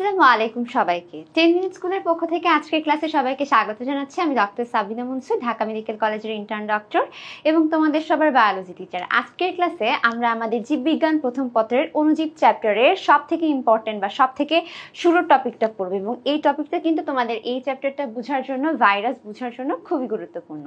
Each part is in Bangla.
আসসালামু আলাইকুম সবাইকে 10 মিনিট স্কুলের পক্ষ থেকে আজকের ক্লাসে সবাইকে স্বাগত জানাচ্ছি। আমি ডক্টর সাবিনা মুনসুর, ঢাকা মেডিকেল কলেজের ইন্টার্ন ডক্টর এবং তোমাদের সবার বায়োলজি টিচার। আজকের ক্লাসে আমরা আমাদের জীববিজ্ঞান প্রথম পত্রের অণুজীব চ্যাপ্টারের সবথেকে ইম্পর্টেন্ট বা সবথেকে শুরুর টপিকটা পড়ব এবং এই টপিকটা কিন্তু তোমাদের এই চ্যাপ্টারটা বোঝার জন্য, ভাইরাস বোঝার জন্য খুবই গুরুত্বপূর্ণ।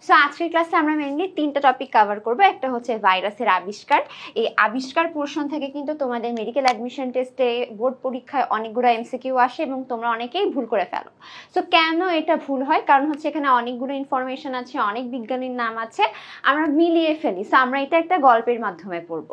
সো আজকের ক্লাসে আমরা মেইনলি তিনটা টপিক কভার করব। একটা হচ্ছে ভাইরাসের আবিষ্কার। এই আবিষ্কার পোর্শন থেকে কিন্তু তোমাদের মেডিকেল অ্যাডমিশন টেস্টে, বোর্ড পরীক্ষায় অনেকগুলো এমসিকিউ আসে এবং তোমরা অনেকেই ভুল করে ফেলো। সো কেন এটা ভুল হয়? কারণ হচ্ছে এখানে অনেকগুলো ইনফরমেশন আছে, অনেক বিজ্ঞানীর নাম আছে, আমরা মিলিয়ে ফেলি। সো আমরা এটা একটা গল্পের মাধ্যমে পড়ব।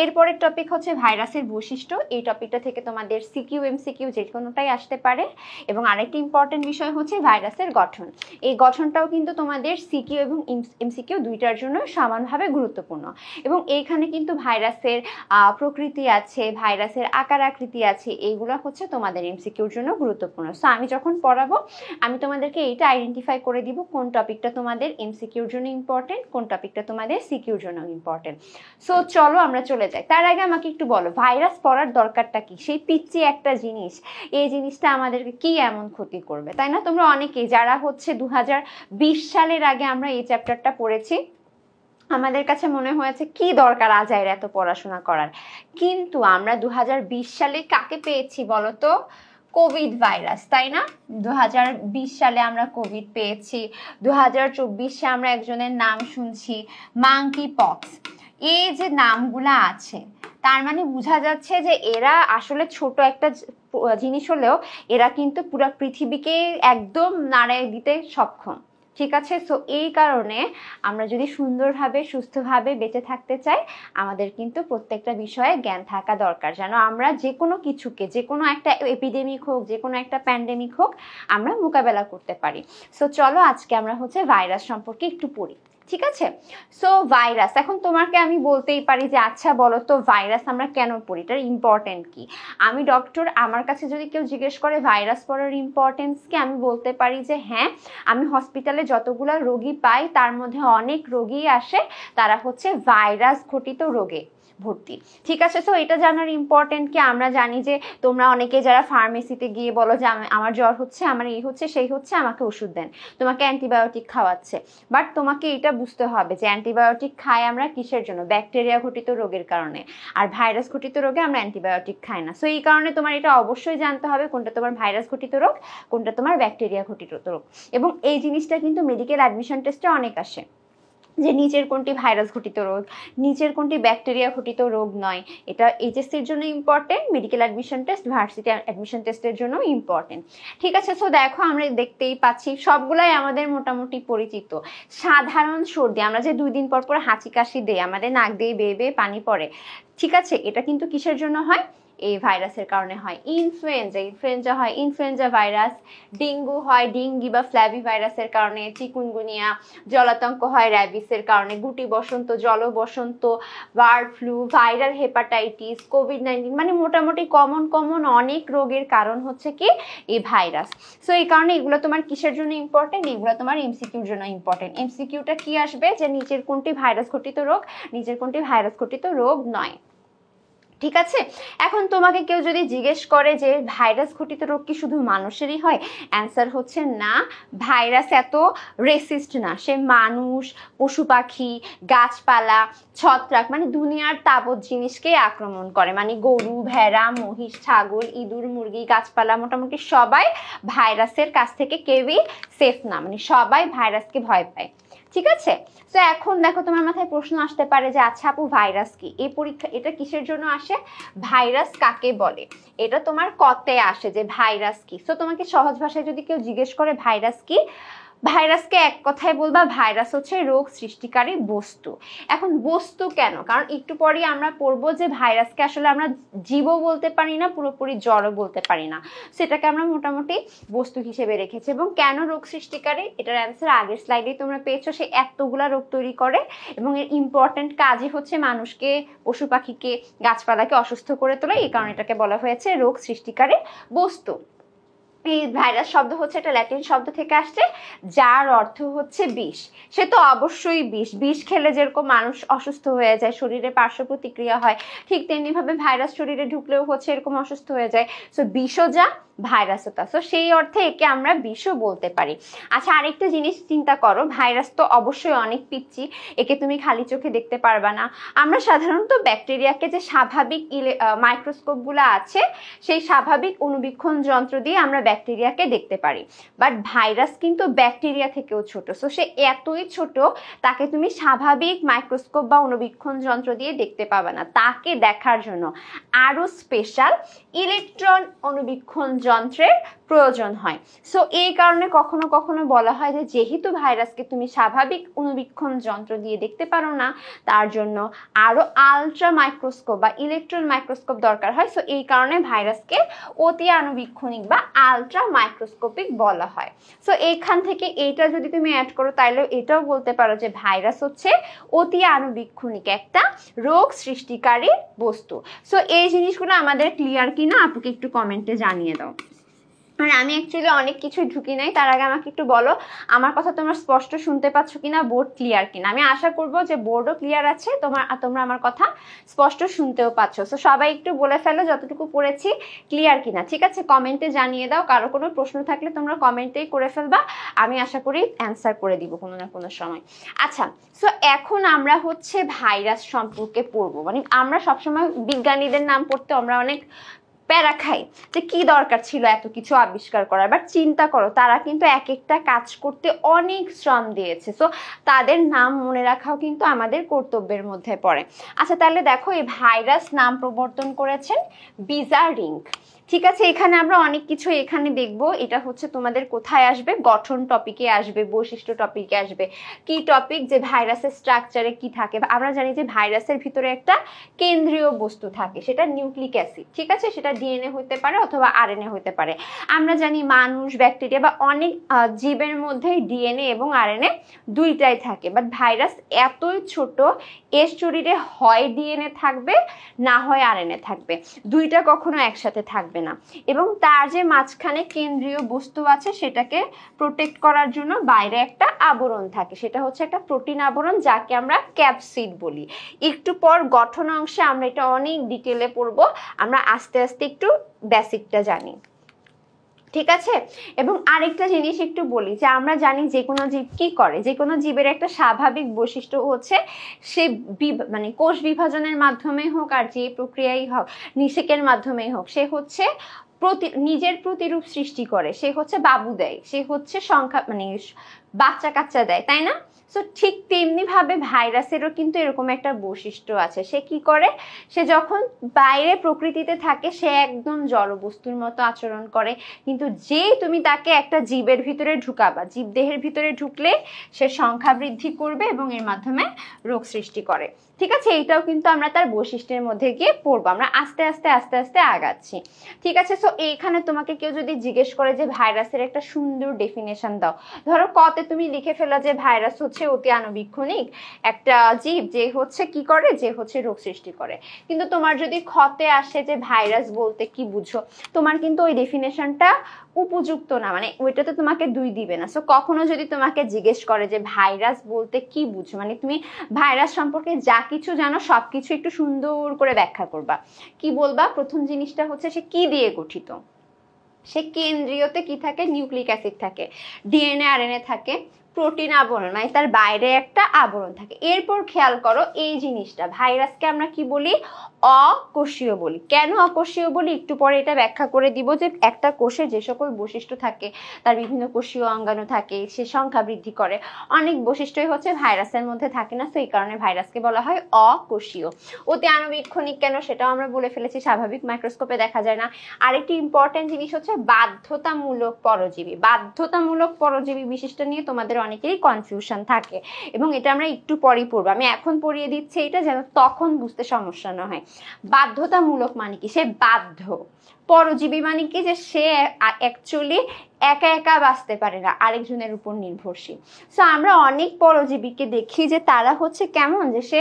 এরপরের টপিক হচ্ছে ভাইরাসের বৈশিষ্ট্য। এই টপিকটা থেকে তোমাদের সিকিউ এমসিকিউ যে কোনোটাই আসতে পারে। এবং আরেকটি ইম্পর্টেন্ট বিষয় হচ্ছে ভাইরাসের গঠন। এই গঠনটাও কিন্তু তোমাদের সিকিউ এবং এমসিকিউ দুইটার জন্য সমানভাবে গুরুত্বপূর্ণ। এবং এইখানে কিন্তু ভাইরাসের প্রকৃতি আছে, ভাইরাসের আকার আকৃতি আছে, এইগুলো হচ্ছে তোমাদের এমসিকিউর জন্য গুরুত্বপূর্ণ। সো আমি যখন পড়াবো আমি তোমাদেরকে এইটা আইডেন্টিফাই করে দিব কোন টপিকটা তোমাদের এমসিকিউর জন্য ইম্পর্টেন্ট, কোন টপিকটা তোমাদের সিকিউর জন্য ইম্পর্টেন্ট। সো চলো আমরা চলে যাই। তার আগে আমাকে একটু বলো, ভাইরাস পড়ার দরকারটা কি? সেই পিচ্চি একটা জিনিস, এই জিনিসটা আমাদেরকে কি এমন ক্ষতি করবে, তাই না? তোমরা অনেকেই যারা হচ্ছে 2020 সালের আগে আমরা এই চ্যাপ্টারটা পড়েছি, আমাদের কাছে মনে হয়েছে কি দরকার আজাইর এত পড়াশোনা করার। কিন্তু আমরা 2020 সালে কাকে পেয়েছি বলো তো? কোভিড ভাইরাস, তাই না? 2020 সালে আমরা কোভিড পেয়েছি। 2024 আমরা একজনের নাম শুনছি, মাঙ্কি পক্স। এই যে নামগুলা আছে, তার মানে বোঝা যাচ্ছে যে এরা আসলে ছোট একটা জিনিস হলেও এরা কিন্তু পুরো পৃথিবীকে একদম নাড়ায় দিতে সক্ষম। ঠিক আছে? সো এই কারণে আমরা যদি সুন্দরভাবে সুস্থভাবে বেঁচে থাকতে চাই, আমাদের কিন্তু প্রত্যেকটা বিষয়ে জ্ঞান থাকা দরকার, যেন আমরা যে কোনো কিছুকে, যে কোনো একটা এপিডেমিক হোক, যে কোনো একটা প্যান্ডেমিক হোক, আমরা মোকাবেলা করতে পারি। সো চলো আজকে আমরা হচ্ছে ভাইরাস সম্পর্কে একটু পড়ি। ঠিক আছে? সো ভাইরাস, এখন তোমাকে আমি বলতেই পারি যে আচ্ছা বলো তো ভাইরাস আমরা কেন পড়ি, এটার ইম্পর্টেন্ট কি? আমি ডক্টর, আমার কাছে যদি কেউ জিজ্ঞেস করে ভাইরাস পড়ার ইম্পর্টেন্স কি, আমি বলতে পারি যে হ্যাঁ, আমি হসপিটালে যতগুলো রোগী পাই তার মধ্যে অনেক রোগী আসে তারা হচ্ছে ভাইরাস ঘটিত রোগে ভর্তি। ঠিক আছে? সো এটা জানার ইম্পর্টেন্ট কি? আমরা জানি যে তোমরা অনেকে যারা ফার্মেসিতে গিয়ে বলো যে আমার জ্বর হচ্ছে, আমার এই হচ্ছে, সেই হচ্ছে, আমাকে ওষুধ দেন, তোমাকে অ্যান্টিবায়োটিক খাওয়াচ্ছে। বাট তোমাকে এটা বুঝতে হবে যে অ্যান্টিবায়োটিক খাই আমরা কিসের জন্য? ব্যাকটেরিয়া ঘটিত রোগের কারণে। আর ভাইরাস ঘটিত রোগে আমরা অ্যান্টিবায়োটিক খাই না। সো এই কারণে তোমার এটা অবশ্যই জানতে হবে কোনটা তোমার ভাইরাস ঘটিত রোগ, কোনটা তোমার ব্যাকটেরিয়া ঘটিত রোগ। এবং এই জিনিসটা কিন্তু মেডিকেল অ্যাডমিশন টেস্টে অনেক আসে, যে নিচের কোনটি ভাইরাস ঘটিত রোগ, নিচের কোনটি ব্যাকটেরিয়া ঘটিত রোগ নয়। এটা এইচএসসির জন্য important, medical admission test, varsity admission টেস্টের জন্য ইম্পর্টেন্ট। ঠিক আছে? সো দেখো আমরা দেখতেই পাচ্ছি সবগুলাই আমাদের মোটামুটি পরিচিত। সাধারণ সর্দি, আমরা যে 2 দিন পর পর হাঁচি কাশি দেই, আমাদের নাক দিয়ে বেয়ে বেয়ে পানি পড়ে, ঠিক আছে, এটা কিন্তু কিসের জন্য হয়? এই ভাইরাসের কারণে হয়। ইনফ্লুয়েঞ্জা হয় ইনফ্লুয়েঞ্জা ভাইরাস, ডেঙ্গু হয় ডেঙ্গি বা ফ্ল্যাভি ভাইরাসের কারণে, চিকুনগুনিয়া, জলাতঙ্ক হয় র্যাবিসের কারণে, গুটি বসন্ত, জল বসন্ত, বার্ড ফ্লু, ভাইরাল হেপাটাইটিস, কোভিড-19, মানে মোটামুটি কমন অনেক রোগের কারণ হচ্ছে কি? এই ভাইরাস। সো এই কারণে এগুলো তোমার কিসের জন্য ইম্পর্টেন্ট? এগুলো তোমার এমসিকিউর জন্য ইম্পর্টেন্ট। এমসিকিউটা কি আসবে? যে নিচের কোনটি ভাইরাস ঘটিত রোগ, নিচের কোনটি ভাইরাস ঘটিত রোগ নয়। ঠিক আছে? এখন তোমাকে কেউ যদি জিজ্ঞেস করে যে ভাইরাস ঘটিত রোগ কি শুধু মানুষেরই হয়, অ্যান্সার হচ্ছে না। ভাইরাস এত রেসিস্ট না, সে মানুষ, পশু পাখি, গাছপালা, ছত্রাক, মানে দুনিয়ার তাবৎ জিনিসকে আক্রমণ করে। মানে গরু, ভেড়া, মহিষ, ছাগল, ইঁদুর, মুরগি, গাছপালা, মোটামুটি সবাই ভাইরাসের কাছ থেকে কেউই সেফ না, মানে সবাই ভাইরাসকে ভয় পায়। ঠিক আছে? তো এখন দেখো তোমার মাথায় প্রশ্ন আসতে পারে যে আচ্ছা আপু ভাইরাস কি? এই পরীক্ষা এটা কিসের জন্য আসে? ভাইরাস কাকে বলে, এটা তোমার কতে আসে যে ভাইরাস কি। তো তোমাকে সহজ ভাষায় যদি কেউ জিজ্ঞেস করে ভাইরাস কি, ভাইরাসকে এক কথায় বলবা ভাইরাস হচ্ছে রোগ সৃষ্টিকারী বস্তু। এখন বস্তু কেন? কারণ একটু পরেই আমরা পড়বো যে ভাইরাসকে আসলে আমরা জীবও বলতে পারি না, পুরোপুরি জড়ও বলতে পারি না, সেটাকে আমরা মোটামুটি বস্তু হিসেবে রেখেছি। এবং কেন রোগ সৃষ্টিকারী, এটার অ্যান্সার আগের স্লাইডেই তোমরা পেয়েছো। সে এতগুলা রোগ তৈরি করে এবং এর ইম্পর্টেন্ট কাজই হচ্ছে মানুষকে, পশু পাখিকে, গাছপালাকে অসুস্থ করে তোলা। এই কারণে এটাকে বলা হয়েছে রোগ সৃষ্টিকারী বস্তু। এই ভাইরাস শব্দ হচ্ছে একটা ল্যাটিন শব্দ থেকে আসছে, যার অর্থ হচ্ছে বিষ। সে তো অবশ্যই বিষ। বিষ খেলে যেরকম মানুষ অসুস্থ হয়ে যায়, শরীরে পার্শ্ব প্রতিক্রিয়া হয়, ঠিক তেমনি ভাবে ভাইরাস শরীরে ঢুকলেও হচ্ছে এরকম অসুস্থ হয়ে যায়। সো বিষও যা, ভাইরাসও তা। সো সেই অর্থে একে আমরা বিষও বলতে পারি। আচ্ছা, আরেকটা জিনিস চিন্তা করো, ভাইরাস তো অবশ্যই অনেক পিচ্ছি, একে তুমি খালি চোখে দেখতে পারবা না। আমরা সাধারণত ব্যাকটেরিয়াকে যে স্বাভাবিক মাইক্রোস্কোপগুলো আছে, সেই স্বাভাবিক অণুবীক্ষণ যন্ত্র দিয়ে আমরা ব্যাকটেরিয়াকে দেখতে পারি। বাট ভাইরাস কিন্তু ব্যাকটেরিয়া থেকেও ছোট। সো সে এতই ছোট, তাকে তুমি স্বাভাবিক মাইক্রোস্কোপ বা অণুবীক্ষণ যন্ত্র দিয়ে দেখতে পাবে না। তাকে দেখার জন্য আরো স্পেশাল ইলেকট্রন অণুবীক্ষণ যন্ত্রের প্রয়োজন হয়। সো এই কারণে কখনো কখনো বলা হয় যে যেহেতু ভাইরাসকে তুমি স্বাভাবিক অণুবীক্ষণ যন্ত্র দিয়ে দেখতে পারো না, তার জন্য আরো আলট্রা মাইক্রোস্কোপ বা ইলেকট্রন মাইক্রোস্কোপ দরকার হয়। সো এই কারণে ভাইরাসকে অতি আণুবীক্ষণিক বা আলট্রা মাইক্রোস্কোপিক বলা হয়। সো এইখান থেকে এইটা যদি তুমি অ্যাড করো, তাহলে এটাও বলতে পারো যে ভাইরাস হচ্ছে অতি আণুবীক্ষণিক একটা রোগ সৃষ্টিকারী বস্তু। সো এই জিনিসগুলো আমাদের ক্লিয়ার কিনা আপুকে একটু কমেন্টে জানিয়ে দাও। আর আমি অ্যাকচুয়ালি অনেক কিছুই ঢুকি নাই, তার আগে আমাকে একটু বলো আমার কথা তোমরা স্পষ্ট শুনতে পাচ্ছ কিনা, বোর্ড ক্লিয়ার কিনা। আমি আশা করবো যে বোর্ডও ক্লিয়ার আছে, তোমরা আমার কথা স্পষ্ট শুনতেও পাচ্ছ। সো সবাই একটু বলে ফেলো যতটুকু পড়েছি ক্লিয়ার কিনা, ঠিক আছে? কমেন্টে জানিয়ে দাও। কারো কোনো প্রশ্ন থাকলে তোমরা কমেন্টেই করে ফেলবা, আমি আশা করি অ্যান্সার করে দিব কোনো না কোনো সময়। আচ্ছা, সো এখন আমরা হচ্ছে ভাইরাস সম্পর্কে পড়বো। মানে আমরা সবসময় বিজ্ঞানীদের নাম পড়তে আমরা অনেক প্যারা খাই যে কি দরকার ছিল এত কিছু আবিষ্কার করার। বাট চিন্তা করো, তারা কিন্তু এক একটা কাজ করতে অনেক শ্রম দিয়েছে। সো তাদের নাম মনে রাখাও কিন্তু আমাদের কর্তব্যের মধ্যে পড়ে। আচ্ছা, তাহলে দেখো, এই ভাইরাস নাম প্রবর্তন করেছেন বিজারিঙ্ক। ঠিক আছে, এখানে আমরা অনেক কিছু এখানে দেখব। এটা হচ্ছে তোমাদের কোথায় আসবে, গঠন টপিকে আসবে, বৈশিষ্ট্য টপিকে আসবে। কি টপিক, যে ভাইরাসের স্ট্রাকচারে কি থাকে। আমরা জানি যে ভাইরাসের ভিতরে একটা কেন্দ্রীয় বস্তু থাকে, সেটা নিউক্লিক অ্যাসিড। ঠিক আছে, সেটা ডিএনএ হতে পারে অথবা আরএনএ হতে পারে। আমরা জানি মানুষ, ব্যাকটেরিয়া বা অনেক জীবের মধ্যেই ডিএনএ এবং আরএনএ দুইটাই থাকে। বাট ভাইরাস এতই ছোট, এর শরীরে হয় ডিএনএ থাকবে, না হয় আরএনএ থাকবে, দুইটা কখনো একসাথে থাকবে না। এবং তার যে মাঝখানে কেন্দ্রীয় বস্তু আছে, সেটাকে প্রোটেক্ট করার জন্য বাইরে একটা আবরণ থাকে, সেটা হচ্ছে একটা প্রোটিন আবরণ, যাকে আমরা ক্যাপসিড বলি। একটু পর গঠন অংশে আমরা এটা অনেক ডিটেলে পড়বো, আমরা আস্তে আস্তে একটু বেসিকটা জানি, ঠিক আছে? এবং আরেকটা জিনিস একটু বলি, যে আমরা জানি যে কোনো জীব কি করে, যে কোনো জীবের একটা স্বাভাবিক বৈশিষ্ট্য হচ্ছে সে মানে কোষ বিভাজনের মাধ্যমে হোক আর যে প্রক্রিয়াই হোক, নিষেকের মাধ্যমেই হোক, সে হচ্ছে নিজের প্রতিরূপ সৃষ্টি করে, সে হচ্ছে বাবু দেয়, সে হচ্ছে সংখ্যা মানে বাচ্চা কাচ্চা দেয়, তাই না? সো ঠিক তেমনি ভাবে ভাইরাসেরও কিন্তু এরকম একটা বৈশিষ্ট্য আছে। সে কি করে, সে যখন বাইরে প্রকৃতিতে থাকে সে একদম জড় বস্তুর মতো আচরণ করে, কিন্তু যেই তুমি তাকে একটা জীবের ভিতরে ঢুকাবা, জীবদেহের ভিতরে ঢুকলে সে সংখ্যা বৃদ্ধি করবে এবং এর মাধ্যমে রোগ সৃষ্টি করে। ঠিক আছে, এইটাও কিন্তু আমরা তার বৈশিষ্ট্যের মধ্যে গিয়ে পড়বো, আমরা আস্তে আস্তে আস্তে আস্তে আগাচ্ছি। ঠিক আছে, সো এইখানে তোমাকে কেউ যদি জিজ্ঞেস করে যে ভাইরাসের একটা সুন্দর ডেফিনেশন দাও, ধরো কতে তুমি লিখে ফেলো যে ভাইরাস হচ্ছে অতি আণুবীক্ষণিক একটা জীব, যে হচ্ছে কি করে, যে হচ্ছে রোগ সৃষ্টি করে। কিন্তু তোমার যদি খতে আসে যে ভাইরাস বলতে কি বুঝো, তোমার কিন্তু ওই ডেফিনেশনটা উপযুক্ত না, মানে ওইটাতে তোমাকে 2 দিবে না। সো কখনো যদি তোমাকে জিজ্ঞেস করে যে ভাইরাস বলতে কি বুঝো, মানে তুমি ভাইরাস সম্পর্কে যা কিছু জানো সবকিছু একটু সুন্দর করে ব্যাখ্যা করবা, কি বলবা? প্রথম জিনিসটা হচ্ছে সে কি দিয়ে গঠিত। সে কেন্দ্রীয়তে কি থাকে, নিউক্লিক অ্যাসিড থাকে, ডিএনএ আরএনএ থাকে, প্রোটিন আবরণ মানে তার বাইরে একটা আবরণ থাকে। এরপর খেয়াল করো এই জিনিসটা, ভাইরাসকে আমরা কি বলি, অকোষীয় বলি। কেন অকোষীয় বলি একটু পরে এটা ব্যাখ্যা করে দিব, যে একটা কোষে যে সকল বৈশিষ্ট্য থাকে, তার বিভিন্ন কোষীয় অঙ্গাণু থাকে, সে সংখ্যা বৃদ্ধি করে, অনেক বৈশিষ্ট্যই হচ্ছে ভাইরাসের মধ্যে থাকে না। তো এই কারণে ভাইরাসকে বলা হয় অকোষীয়। অতি আণুবীক্ষণিক কেন সেটাও আমরা বলে ফেলেছি, স্বাভাবিক মাইক্রোস্কোপে দেখা যায় না। আরেকটি ইম্পর্টেন্ট জিনিস হচ্ছে বাধ্যতামূলক পরজীবী। বাধ্যতামূলক পরজীবী বিশিষ্ট নিয়ে তোমাদের অনেকেরই কনফিউশন থাকে, এবং এটা আমরা একটু পরেই পড়বো, আমি এখন পড়িয়ে দিচ্ছি এটা যেন তখন বুঝতে সমস্যা না হয়। বাধ্যতামূলক মানে কি, সে বাধ্য। পরজীবী মানে কি, যে সে অ্যাকচুয়ালি একা একা বাঁচতে পারে না, আরেকজনের উপর নির্ভরশীল। সো আমরা অনেক পরজীবীকে দেখি যে তারা হচ্ছে কেমন, যে সে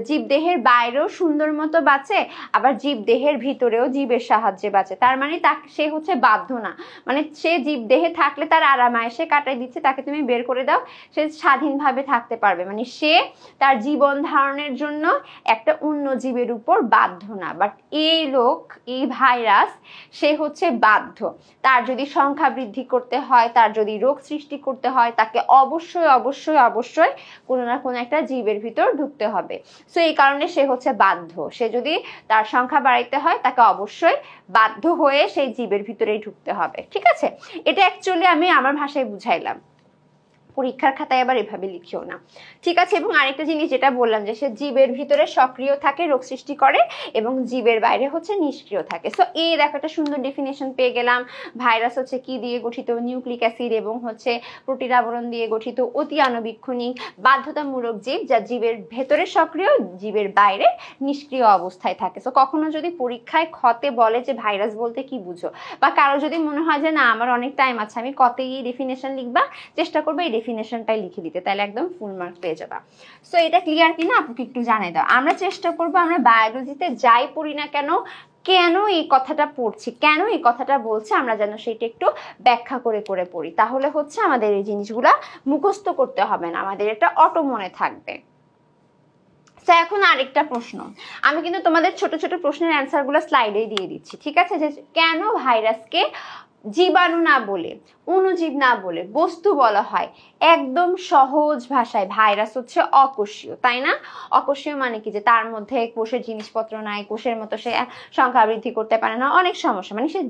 জীবদেহের বাইরেও সুন্দর মতো বাঁচে, আবার জীবদেহের ভিতরেও জীবের সাহায্যে বাঁচে। তার মানে সে হচ্ছে বাধ্য না, মানে সে জীবদেহে থাকলে তার আরামায়েশে কাটাই দিচ্ছে, তাকে তুমি বের করে দাও, সে স্বাধীনভাবে থাকতে পারবে, মানে সে তার জীবন ধারণের জন্য একটা অন্য জীবের উপর বাধ্য না। বাট এই লোক, এই ভাইরাস, সে হচ্ছে বাধ্য। তার যদি সংখ্যা বৃদ্ধি করতে হয়, তার যদি রোগ সৃষ্টি করতে হয়, তাকে অবশ্যই অবশ্যই অবশ্যই কোনো না কোনো একটা জীবের ভিতর ঢুকতে হবে। সো এই কারণে সে হচ্ছে বাধ্য। সে যদি তার সংখ্যা বাড়াইতে হয়, তাকে অবশ্যই বাধ্য হয়ে সেই জীবের ভিতরেই ঢুকতে হবে। ঠিক আছে, এটা অ্যাকচুয়ালি আমি আমার ভাষায় বুঝাইলাম, পরীক্ষার খাতায় আবার এভাবে লিখিও না। ঠিক আছে, এবং আরেকটা জিনিস যেটা বললাম যে সে জীবের ভিতরে সক্রিয় থাকে, রোগ সৃষ্টি করে, এবং জীবের বাইরে হচ্ছে নিষ্ক্রিয় থাকে। সো এই দেখো একটা সুন্দর ডেফিনেশন পেয়ে গেলাম। ভাইরাস হচ্ছে কি দিয়ে গঠিত? নিউক্লিক অ্যাসিড এবং হচ্ছে প্রোটিন আবরণ দিয়ে গঠিত অতি আণবিক্ষণিক বাধ্যতামূলক জীব, যা জীবের ভেতরে সক্রিয়, জীবের বাইরে নিষ্ক্রিয় অবস্থায় থাকে। সো কখনো যদি পরীক্ষায় খতে বলে যে ভাইরাস বলতে কি বুঝো, বা কারো যদি মনে হয় যে না আমার অনেক টাইম আছে, আমি কতে এই ডেফিনেশন লিখবা, চেষ্টা করবো এই ডেফিনেশনটাই লিখে দিতে, তাহলে একদম ফুল মার্ক পেয়ে যাবা। সো এটা ক্লিয়ার কিনা আপুকে একটু জানাই দাও। আমরা চেষ্টা করবো আমরা বায়োলজিতে যাই পড়ি না কেন, কেন এই কথাটা পড়ছি, কেন এই কথাটা বলছে, আমরা যেন সেটা একটু ব্যাখ্যা করে করে পড়ি, তাহলে হচ্ছে আমাদের এই জিনিসগুলা মুখস্থ করতে হবে না, আমাদের এটা অটো মনে থাকবে। তো এখন আরেকটা প্রশ্ন, আমি কিন্তু তোমাদের ছোট ছোট প্রশ্নের অ্যান্সারগুলো স্লাইডেই দিয়ে দিচ্ছি। ঠিক আছে, যে কেন ভাইরাসকে জীবাণু না বলে, অণুজীব না বলে বস্তু বলা হয়? একদম সহজ ভাষায়, ভাইরাস হচ্ছে অকোষীয়, তাই না? অকোষীয় মানে কি? যে তার মধ্যে কোষের জিনিসপত্র নাই, কোষের মতো সে সংখ্যা বৃদ্ধি করতে পারে না, অনেক সমস্যা, মানে সে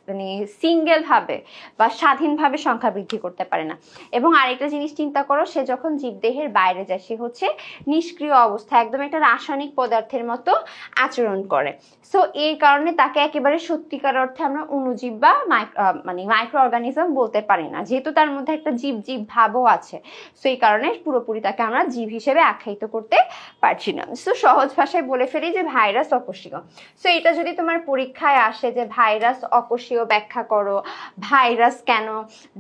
মানে সিঙ্গেল ভাবে বা স্বাধীনভাবে সংখ্যা বৃদ্ধি করতে পারে না। এবং আরেকটা জিনিস চিন্তা করো, সে যখন জীবদেহের বাইরে যায় সে হচ্ছে নিষ্ক্রিয় অবস্থা, একদম একটা রাসায়নিক পদার্থের মতো আচরণ করে। সো এই কারণে তাকে একেবারে সত্যিকার অর্থে আমরা অণুজীব বা মাইক্রো অর্গানিজম বলতে পারি না, যেহেতু তার মধ্যে একটা জীব জীব ভাবও আছে। সো এই কারণে পুরোপুরি তাকে আমরা জীব হিসেবে আখ্যায়িত করতে পারছি না। সো সহজ ভাষায় বলে ফেলি যে ভাইরাস অকোষীয়। সো এটা যদি তোমার পরীক্ষায় আসে যে ভাইরাস অকোষীয় ব্যাখ্যা করো, ভাইরাস কেন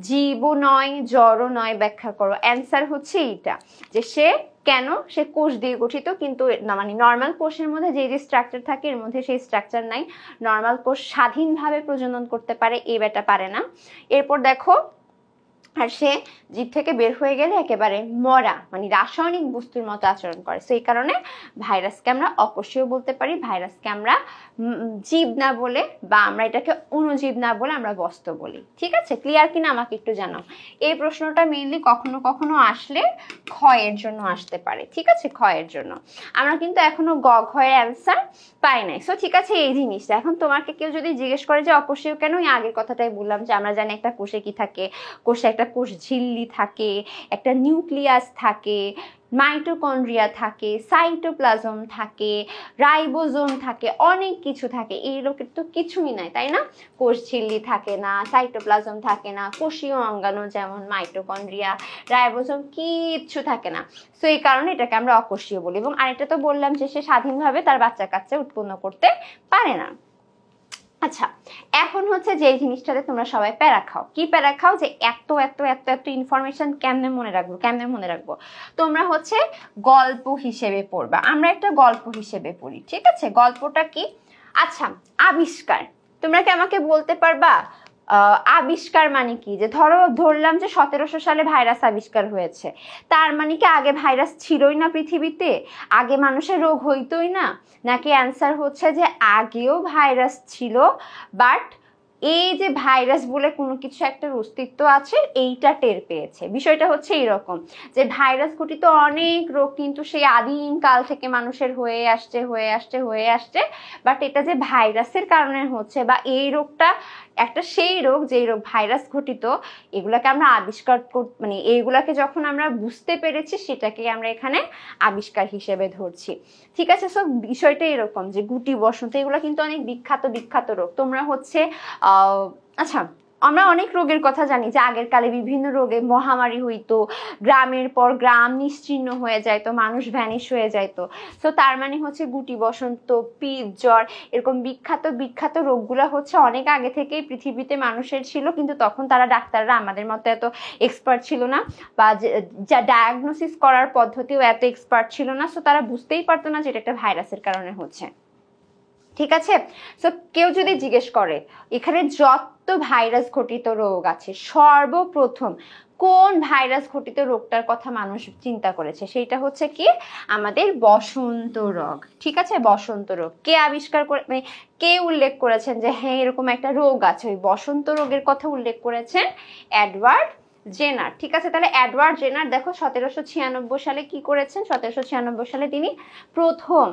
জীবও নয় জড়ও নয় ব্যাখ্যা করো, অ্যান্সার হচ্ছে এইটা, যে সে কেন, সে কোষ দিয়ে গঠিত, কিন্তু মানে নর্মাল কোষের মধ্যে যে যে স্ট্রাকচার থাকে এর মধ্যে সেই স্ট্রাকচার নাই। নর্মাল কোষ স্বাধীনভাবে প্রজনন করতে পারে, এই বেটা পারে না। এরপর দেখো, আর সে জীব থেকে বের হয়ে গেলে একেবারে মরা, মানে রাসায়নিক বস্তুর মতো আচরণ করে। সো এই কারণে ভাইরাসকে আমরা অকোষীয় বলতে পারি, ভাইরাসকে আমরা জীব না বলে, বা আমরা এটাকে অণুজীব না বলে আমরা বস্তু বলি। ঠিক আছে, ক্লিয়ার কিনা আমাকে একটু জানাও। এই প্রশ্নটা মেইনলি কখনো কখনো আসলে ক্ষয়ের জন্য আসতে পারে। ঠিক আছে, ক্ষয়ের জন্য আমরা কিন্তু এখনো ঘয়ের অ্যান্সার পাই নাই। সো ঠিক আছে, এই জিনিসটা এখন তোমাকে কেউ যদি জিজ্ঞেস করে যে অকোষীয় কেন, এই আগের কথাটাই বললাম যে আমরা জানি একটা কোষে কি থাকে, কোষে একটা কোষ ঝিল্লি থাকে, একটা নিউক্লিয়াস থাকে, মাইটোকন্ড্রিয়া থাকে, সাইটোপ্লাজম থাকে, রাইবোজোম থাকে, অনেক কিছু থাকে। এই লোকের তো কিছুই নাই, তাই না? কোষ ঝিল্লি থাকে না, সাইটোপ্লাজম থাকে না, কোষীয় অঙ্গাণু যেমন মাইটোকন্ড্রিয়া, রাইবোজোম কিচ্ছু থাকে না। সো এই কারণে এটাকে আমরা অকোষীয় বলি। এবং আরেকটা তো বললাম যে সে স্বাধীনভাবে তার বাচ্চা কাচ্চা উৎপন্ন করতে পারে না। আচ্ছা, এখন হচ্ছে যে জিনিসটাতে তোমরা সবাই প্যারা খাও, কি প্যারা খাও, যে এত এত এত এত ইনফরমেশন কেমনে মনে রাখবো, কেমনে মনে রাখবো? তোমরা হচ্ছে গল্প হিসেবে পড়বা, আমরা একটা গল্প হিসেবে পড়ি। ঠিক আছে, গল্পটা কি? আচ্ছা, আবিষ্কার। তোমরা কি আমাকে বলতে পারবা আবিষ্কার মানে কি? যে ধরলাম যে 1700 সালে ভাইরাস আবিষ্কার হয়েছে, তার মানে কি আগে ভাইরাস ছিলই না পৃথিবীতে? আগে মানুষের রোগ হইতোই না? নাকি অ্যান্সার হচ্ছে যে আগেও ভাইরাস ছিল, বাট এই যে ভাইরাস বলে কোনো কিছু একটা অস্তিত্ব আছে এইটা টের পেয়েছে? বিষয়টা হচ্ছে এরকম, যে ভাইরাস ঘটিত অনেক রোগ কিন্তু সেই আদিম কাল থেকে মানুষের হয়ে আসছে হয়ে আসছে হয়ে আসছে, বাট এটা যে ভাইরাসের কারণে হচ্ছে, বা এই রোগটা একটা সেই রোগ যেই রোগ ভাইরাস ঘটিত, এগুলাকে আমরা আবিষ্কার মানে এইগুলাকে যখন আমরা বুঝতে পেরেছি সেটাকে আমরা এখানে আবিষ্কার হিসেবে ধরছি। ঠিক আছে, সব বিষয়টা এরকম যে গুটি বসন্ত এগুলো কিন্তু অনেক বিখ্যাত বিখ্যাত রোগ। তোমরা হচ্ছে আচ্ছা আমরা অনেক রোগের কথা জানি যে আগের কালে বিভিন্ন রোগে মহামারী হইতো, গ্রামের পর গ্রাম নিশ্চিহ্ন হয়ে যাইতো, মানুষ ভ্যানিশ হয়ে যাইতো। তো তার মানে হচ্ছে গুটি বসন্ত, পিঠ জ্বর, এরকম বিখ্যাত বিখ্যাত রোগগুলো হচ্ছে অনেক আগে থেকেই পৃথিবীতে মানুষের ছিল, কিন্তু তখন তারা ডাক্তাররা আমাদের মতো এত এক্সপার্ট ছিল না, বা যা ডায়াগনোসিস করার পদ্ধতিও এত এক্সপার্ট ছিল না। সো তারা বুঝতেই পারতো না যে এটা একটা ভাইরাসের কারণে হচ্ছে। ঠিক আছে, সো কেউ যদি জিজ্ঞেস করে এখানে যত ভাইরাস ঘটিত রোগ আছে, সর্বপ্রথম কোন ভাইরাস ঘটিত রোগটার কথা মানুষ চিন্তা করেছে, সেইটা হচ্ছে কি আমাদের বসন্ত রোগ। ঠিক আছে, বসন্ত রোগ কে আবিষ্কার করে, মানে কে উল্লেখ করেছেন যে হ্যাঁ এরকম একটা রোগ আছে, ওই বসন্ত রোগের কথা উল্লেখ করেছেন এডওয়ার্ড জেনার। ঠিক আছে, তাহলে এডওয়ার্ড জেনার দেখো 1796 সালে কি করেছেন, 1796 সালে তিনি প্রথম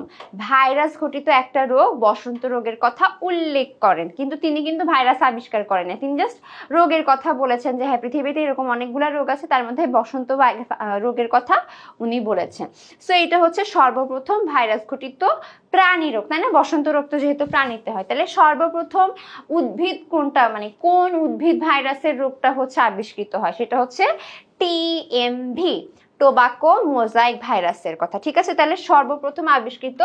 ভাইরাস ঘটিত একটা রোগ বসন্ত রোগের কথা উল্লেখ করেন, কিন্তু তিনি কিন্তু ভাইরাস আবিষ্কার করেন না, তিনি জাস্ট রোগের কথা বলেছেন যে হ্যাঁ পৃথিবীতে এরকম অনেকগুলো রোগ আছে, তার মধ্যে বসন্ত রোগের কথা উনি বলেছেন। সো এটা হচ্ছে সর্বপ্রথম ভাইরাস ঘটিত প্রাণী রোগ, তাই না? বসন্ত রোগ তো যেহেতু প্রাণীতে হয়, তাহলে সর্বপ্রথম উদ্ভিদ কোনটা, মানে কোন উদ্ভিদ ভাইরাসের রোগটা হচ্ছে আবিষ্কৃত হয়, সেটা হচ্ছে টিএমভি, টোবাকো মোজাইক ভাইরাসের কথা। ঠিক আছে, তাহলে সর্বপ্রথম আবিষ্কৃত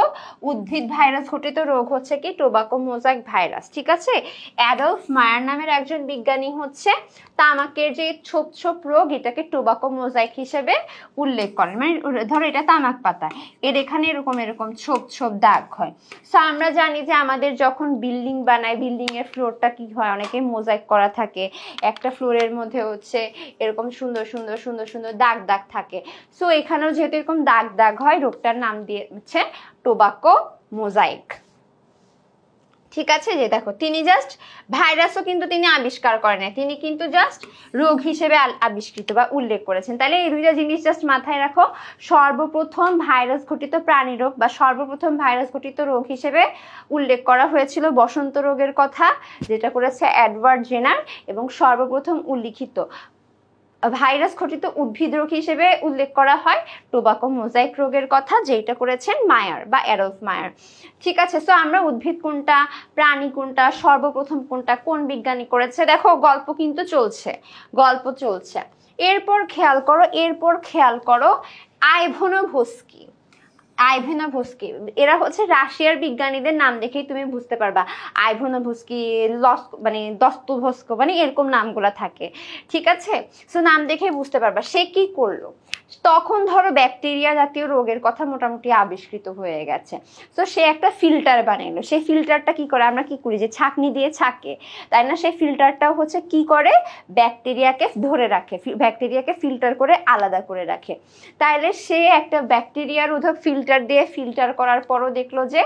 উদ্ভিদ ভাইরাস ঘটিত রোগ হচ্ছে কি টোবাকো মোজাইক ভাইরাস। ঠিক আছে, অ্যাডলফ মায়ার নামের একজন বিজ্ঞানী হচ্ছে তামাকের যে ছোপ ছোপ রোগ এটাকে টোবাকো মোজাইক হিসেবে উল্লেখ করেন। মানে ধরো এটা তামাক পাতা, এর এখানে এরকম এরকম ছোপ ছোপ দাগ হয়। সো আমরা জানি যে আমাদের যখন বিল্ডিং বানায়, বিল্ডিং এর ফ্লোরটা কি হয়, অনেকে মোজাইক করা থাকে, একটা ফ্লোরের মধ্যে হচ্ছে এরকম সুন্দর সুন্দর সুন্দর সুন্দর দাগ দাগ থাকে। সো এখানেও যেহেতু এরকম দাগ দাগ হয়, রোগটার নাম দিয়েছে টোবাকো মোজাইক। ঠিক আছে, যে দেখো তিনি জাস্ট ভাইরাসও কিন্তু তিনি আবিষ্কার করেন না, তিনি কিন্তু জাস্ট রোগ হিসেবে আবিষ্কৃত বা উল্লেখ করেছেন। তাহলে এই দুইটা জিনিস জাস্ট মাথায় রাখো, সর্বপ্রথম ভাইরাস ঘটিত প্রাণী রোগ বা সর্বপ্রথম ভাইরাস ঘটিত রোগ হিসেবে উল্লেখ করা হয়েছিল বসন্ত রোগের কথা, যেটা করেছে এডওয়ার্ড জেনার, এবং সর্বপ্রথম উল্লিখিত ভাইরাস ঘটিত উদ্ভিদ রোগ হিসেবে উল্লেখ করা হয় টোবাকো মোজাইক রোগের কথা, যেটা করেছেন মায়ার বা অ্যাডলফ মায়ার। ঠিক আছে, সো আমরা উদ্ভিদ কোনটা, প্রাণী কোনটা, সর্বপ্রথম কোনটা, কোন বিজ্ঞানী করেছে, দেখো গল্প কিন্তু চলছে, গল্প চলছে। এরপর খেয়াল করো আইভানোভস্কি। আইভানোভস্কি এরা হচ্ছে রাশিয়ার বিজ্ঞানীদের, নাম দেখেই তুমি বুঝতে পারবা আইভানোভস্কি, মানে দস্তোভস্ক, মানে এরকম নামগুলা থাকে। ঠিক আছে, সো নাম দেখেই বুঝতে পারবা সে কি করলো। তখন ধরো ব্যাকটেরিয়া জাতীয় রোগের কথা মোটামুটি আবিষ্কৃত হয়ে গেছে। তো সে একটা ফিল্টার বানাইলো, সেই ফিল্টারটা কি করে, আমরা কি করি যে ছাঁকনি দিয়ে ছাঁকে, তাই না? সেই ফিল্টারটাও হচ্ছে কি করে, ব্যাকটেরিয়াকে ধরে রাখে, ব্যাকটেরিয়াকে ফিল্টার করে আলাদা করে রাখে। তাইলে সে একটা ব্যাকটেরিয়া রোধক ফিল্টার দিয়ে ফিল্টার করার পরও দেখলো যে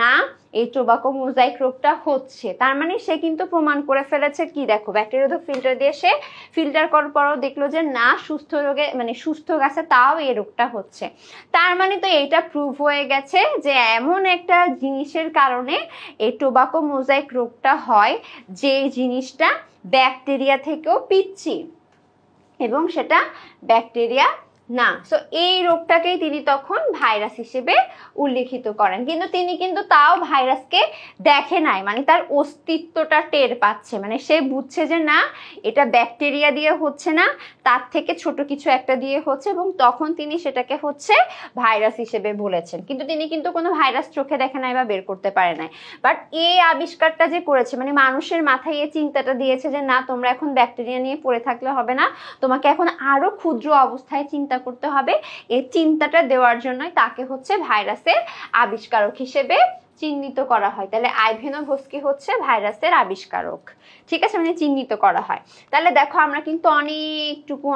না, এই টোবাকো মোজাইক রোগটা হচ্ছে। তার মানে সে কিন্তু প্রমাণ করে ফেলেছে কি, দেখো ব্যাকটেরিয়া রোধক ফিল্টার দিয়ে সে ফিল্টার করার পরও দেখলো যে না, সুস্থ রোগে মানে সুস্থ গাছে তাও এই রোগটা হচ্ছে। তার মানে তো এইটা প্রুভ হয়ে গেছে যে এমন একটা জিনিসের কারণে এই টোবাকো মোজাইক রোগটা হয়, যে জিনিসটা ব্যাকটেরিয়া থেকেও পিচ্ছি এবং সেটা ব্যাকটেরিয়া না। সো এই রোগটাকেই তিনি তখন ভাইরাস হিসেবে উল্লেখিত করেন, কিন্তু তিনি কিন্তু তাও ভাইরাসকে দেখে নাই, মানে তার অস্তিত্বটা টের পাচ্ছে, মানে সে বুঝছে যে না, এটা ব্যাকটেরিয়া দিয়ে হচ্ছে না, তার থেকে ছোট কিছু একটা দিয়ে হচ্ছে, এবং তখন তিনি সেটাকে হচ্ছে ভাইরাস হিসেবে বলেছেন। কিন্তু তিনি কিন্তু কোনো ভাইরাস চোখে দেখে নাই বা বের করতে পারে নাই। বাট এই আবিষ্কারটা যে করেছে, মানে মানুষের মাথায় এই চিন্তাটা দিয়েছে যে না, তোমরা এখন ব্যাকটেরিয়া নিয়ে পড়ে থাকলে হবে না, তোমাকে এখন আরো ক্ষুদ্র অবস্থায় চিন্তা করতে হবে। এই চিন্তাটা দেওয়ার জন্যই তাকে হচ্ছে ভাইরাসের আবিষ্কারক হিসেবে চিহ্নিত করা হয়। তাহলে আইভানোভস্কি হচ্ছে ভাইরাসের আবিষ্কারক। ঠিক আছে, মানে চিহ্নিত করা হয়। তাহলে দেখো আমরা কিন্তু